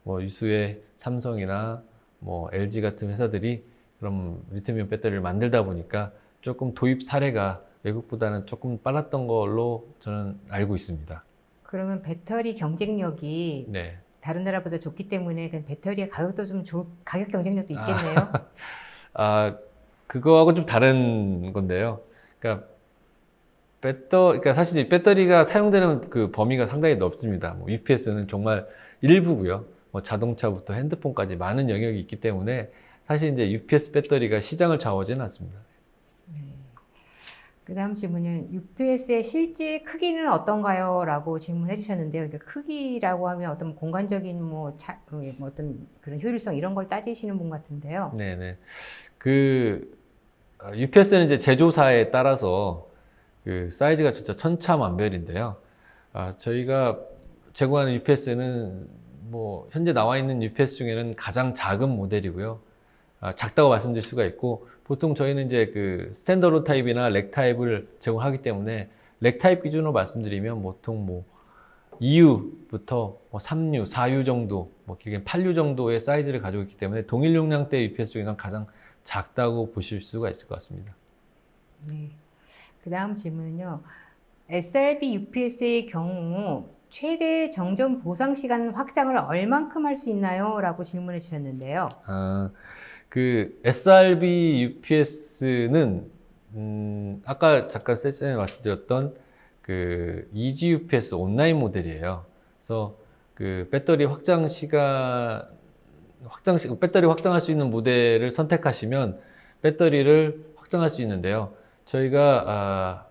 뭐 유수의 삼성이나 뭐 LG 같은 회사들이 그럼 리튬이온 배터리를 만들다 보니까 조금 도입 사례가 외국보다는 조금 빨랐던 걸로 저는 알고 있습니다. 그러면 배터리 경쟁력이 네. 다른 나라보다 좋기 때문에 그 배터리의 가격도 좀 가격 경쟁력도 있겠네요. 그거하고 좀 다른 건데요. 그러니까 그러니까 사실 배터리가 사용되는 그 범위가 상당히 넓습니다. 뭐 UPS는 정말 일부고요. 뭐 자동차부터 핸드폰까지 많은 영역이 있기 때문에 사실 이제 UPS 배터리가 시장을 좌우하지는 않습니다. 그다음 질문은 UPS의 실제 크기는 어떤가요? 라고 질문해 주셨는데요. 그러니까 크기라고 하면 어떤 공간적인 뭐 어떤 그런 효율성 이런 걸 따지시는 분 같은데요. 네네. UPS는 이제 제조사에 따라서 그 사이즈가 진짜 천차만별인데요. 저희가 제공하는 UPS는 뭐 현재 나와 있는 UPS 중에는 가장 작은 모델이고요. 작다고 말씀드릴 수가 있고, 보통 저희는 이제 그 스탠더드 타입이나 렉 타입을 제공하기 때문에, 렉 타입 기준으로 말씀드리면 보통 뭐 2U부터 뭐 3U, 4U 정도, 뭐 길게 8U 정도의 사이즈를 가지고 있기 때문에 동일 용량대 UPS 중에서 가장 작다고 보실 수가 있을 것 같습니다. 네. 그다음 질문은요. SRB UPS의 경우 최대 정전 보상 시간 확장을 얼만큼 할 수 있나요? 라고 질문해 주셨는데요. 그 SRB UPS는 아까 잠깐 세션에 말씀드렸던 그 EG UPS 온라인 모델이에요. 그래서 그 배터리 배터리 확장할 수 있는 모델을 선택하시면 배터리를 확장할 수 있는데요. 저희가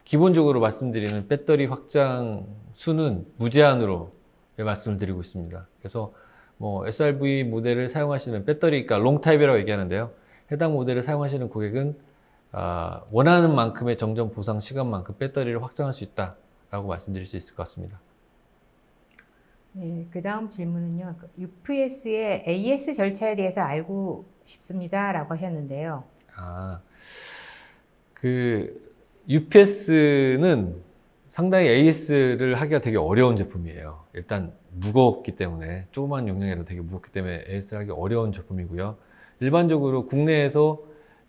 기본적으로 말씀드리는 배터리 확장 수는 무제한으로 말씀을 드리고 있습니다. 그래서 뭐 SRV 모델을 사용하시는 배터리, 그러니까 롱 타입이라고 얘기하는데요. 해당 모델을 사용하시는 고객은 원하는 만큼의 정전 보상 시간만큼 배터리를 확장할 수 있다라고 말씀드릴 수 있을 것 같습니다. 네, 그다음 질문은요. UPS의 AS 절차에 대해서 알고 싶습니다라고 하셨는데요. UPS는 상당히 AS를 하기가 되게 어려운 제품이에요. 일단 무겁기 때문에, 조그만 용량이라도 되게 무겁기 때문에 AS를 하기 어려운 제품이고요. 일반적으로 국내에서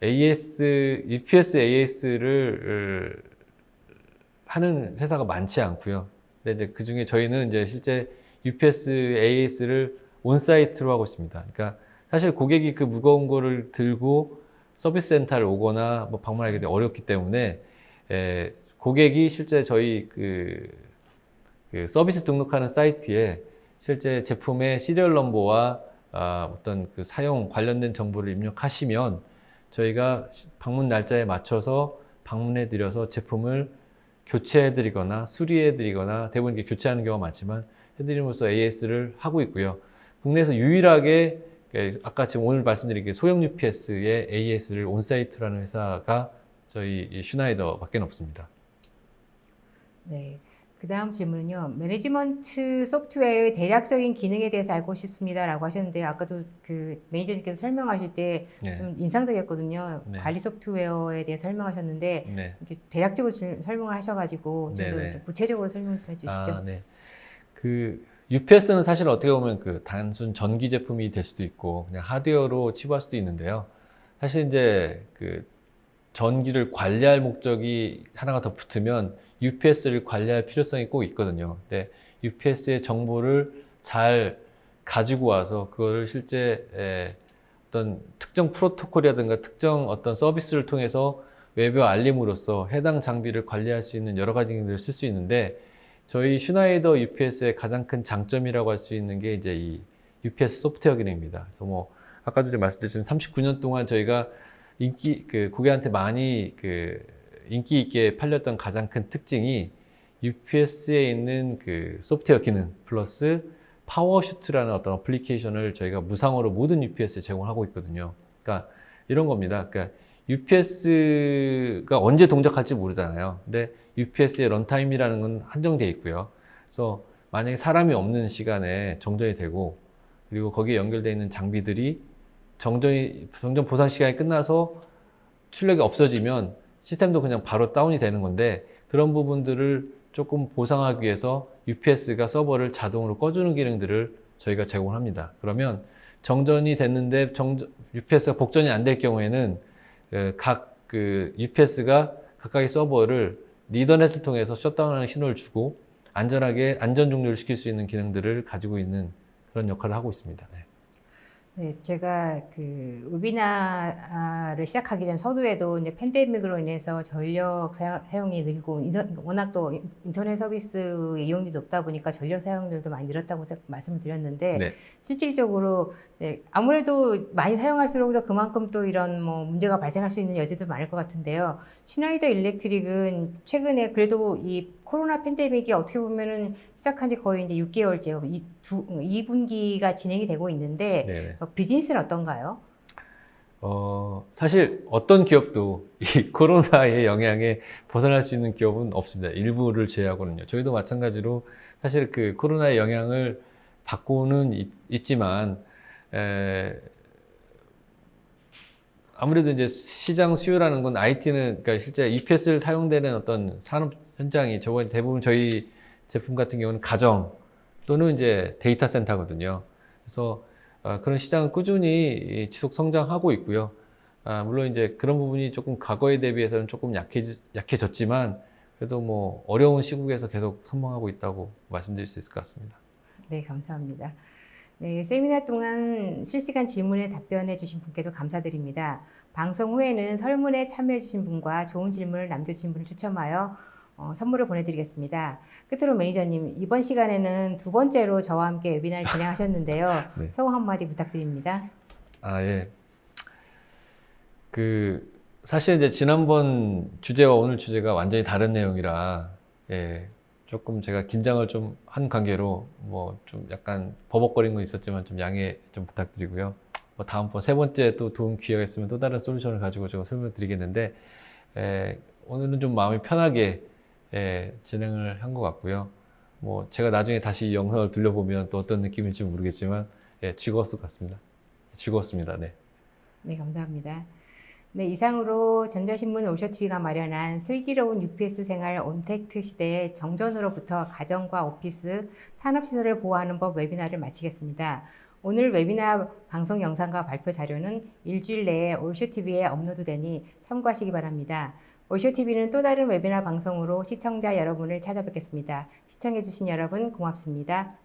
UPS AS를 하는 회사가 많지 않고요. 근데 이제 그 중에 저희는 이제 실제 UPS AS를 온사이트로 하고 있습니다. 그러니까 사실 고객이 그 무거운 거를 들고 서비스 센터를 오거나 뭐 방문하기 되게 어렵기 때문에 고객이 실제 저희 그 서비스 등록하는 사이트에 실제 제품의 시리얼 넘버와 어떤 그 사용 관련된 정보를 입력하시면 저희가 방문 날짜에 맞춰서 방문해 드려서 제품을 교체해 드리거나 수리해 드리거나, 대부분 이게 교체하는 경우가 많지만 해드림으로써 AS를 하고 있고요. 국내에서 유일하게 아까 지금 오늘 말씀드린 게 소형 UPS의 AS를 온사이트로 하는 회사가 저희 슈나이더 밖에 없습니다. 네. 그다음 질문은요. 매니지먼트 소프트웨어의 대략적인 기능에 대해서 알고 싶습니다라고 하셨는데요. 아까도 그 매니저님께서 설명하실 때 좀 인상적이었거든요. 네. 관리 소프트웨어에 대해 설명하셨는데 네. 이렇게 대략적으로 설명을 하셔가지고 좀 네네. 더 구체적으로 설명 좀 해주시죠. 네. 그 UPS는 사실 어떻게 보면 그 단순 전기 제품이 될 수도 있고 그냥 하드웨어로 치부할 수도 있는데요. 사실 이제 그 전기를 관리할 목적이 하나가 더 붙으면 UPS를 관리할 필요성이 꼭 있거든요. 근데 UPS의 정보를 잘 가지고 와서 그거를 실제 어떤 특정 프로토콜이라든가 특정 어떤 서비스를 통해서 외부 알림으로써 해당 장비를 관리할 수 있는 여러 가지 기능들을 쓸 수 있는데, 저희 슈나이더 UPS의 가장 큰 장점이라고 할 수 있는 게 이제 이 UPS 소프트웨어 기능입니다. 그래서 뭐 아까도 좀 말씀드렸지만 39년 동안 저희가 고객한테 많이 인기 있게 팔렸던 가장 큰 특징이 UPS에 있는 그 소프트웨어 기능 플러스 파워슈트라는 어떤 어플리케이션을 저희가 무상으로 모든 UPS에 제공하고 있거든요. 그러니까 이런 겁니다. 그러니까 UPS가 언제 동작할지 모르잖아요. 근데 UPS의 런타임이라는 건 한정되어 있고요. 그래서 만약에 사람이 없는 시간에 정전이 되고, 그리고 거기에 연결되어 있는 장비들이 정전 보상 시간이 끝나서 출력이 없어지면 시스템도 그냥 바로 다운이 되는 건데, 그런 부분들을 조금 보상하기 위해서 UPS가 서버를 자동으로 꺼주는 기능들을 저희가 제공합니다. 그러면 정전이 됐는데 UPS가 복전이 안 될 경우에는 각 UPS가 각각의 서버를 리더넷을 통해서 셧다운하는 신호를 주고 안전하게 안전 종료를 시킬 수 있는 기능들을 가지고 있는 그런 역할을 하고 있습니다. 네. 네, 제가 그 웨비나를 시작하기 전 서두에도 이제 팬데믹으로 인해서 전력 사용이 늘고 워낙 또 인터넷 서비스 이용률이 높다 보니까 전력 사용률도 많이 늘었다고 말씀을 드렸는데 네. 실질적으로 아무래도 많이 사용할수록 더 그만큼 또 이런 뭐 문제가 발생할 수 있는 여지도 많을 것 같은데요. 슈나이더 일렉트릭은 최근에 그래도 이 코로나 팬데믹이 어떻게 보면은 시작한 지 거의 이제 6개월째, 2분기가 진행이 되고 있는데 네네. 비즈니스는 어떤가요? 사실 어떤 기업도 이 코로나의 영향에 벗어날 수 있는 기업은 없습니다. 일부를 제외하고는요. 저희도 마찬가지로 사실 그 코로나의 영향을 받고는 있지만, 아무래도 이제 시장 수요라는 건 IT는, 그러니까 실제 UPS를 사용되는 어떤 산업 현장이 대부분 저희 제품 같은 경우는 가정 또는 이제 데이터 센터거든요. 그래서 그런 시장은 꾸준히 지속 성장하고 있고요. 물론 이제 그런 부분이 조금 과거에 대비해서는 조금 약해졌지만 그래도 뭐 어려운 시국에서 계속 선방하고 있다고 말씀드릴 수 있을 것 같습니다. 네, 감사합니다. 네, 세미나 동안 실시간 질문에 답변해 주신 분께도 감사드립니다. 방송 후에는 설문에 참여해 주신 분과 좋은 질문을 남겨주신 분을 추첨하여 선물을 보내드리겠습니다. 끝으로 매니저님, 이번 시간에는 두 번째로 저와 함께 웨비나를 진행하셨는데요. 네. 소감 한마디 부탁드립니다. 예. 사실 이제 지난번 주제와 오늘 주제가 완전히 다른 내용이라, 조금 제가 긴장을 좀 한 관계로 뭐 좀 약간 버벅거린 건 있었지만 좀 양해 좀 부탁드리고요. 뭐 다음번 세 번째 또 도움 기회가 있으면 또 다른 솔루션을 가지고 제가 설명을 드리겠는데, 오늘은 좀 마음이 편하게 진행을 한 것 같고요. 뭐 제가 나중에 다시 이 영상을 돌려보면 또 어떤 느낌일지 모르겠지만, 즐거웠을 것 같습니다. 즐거웠습니다. 네. 네, 감사합니다. 네, 이상으로 전자신문 올쇼TV가 마련한 슬기로운 UPS 생활 온택트 시대의 정전으로부터 가정과 오피스, 산업시설을 보호하는 법 웨비나를 마치겠습니다. 오늘 웨비나 방송 영상과 발표 자료는 일주일 내에 올쇼TV에 업로드되니 참고하시기 바랍니다. 올쇼TV는 또 다른 웨비나 방송으로 시청자 여러분을 찾아뵙겠습니다. 시청해주신 여러분 고맙습니다.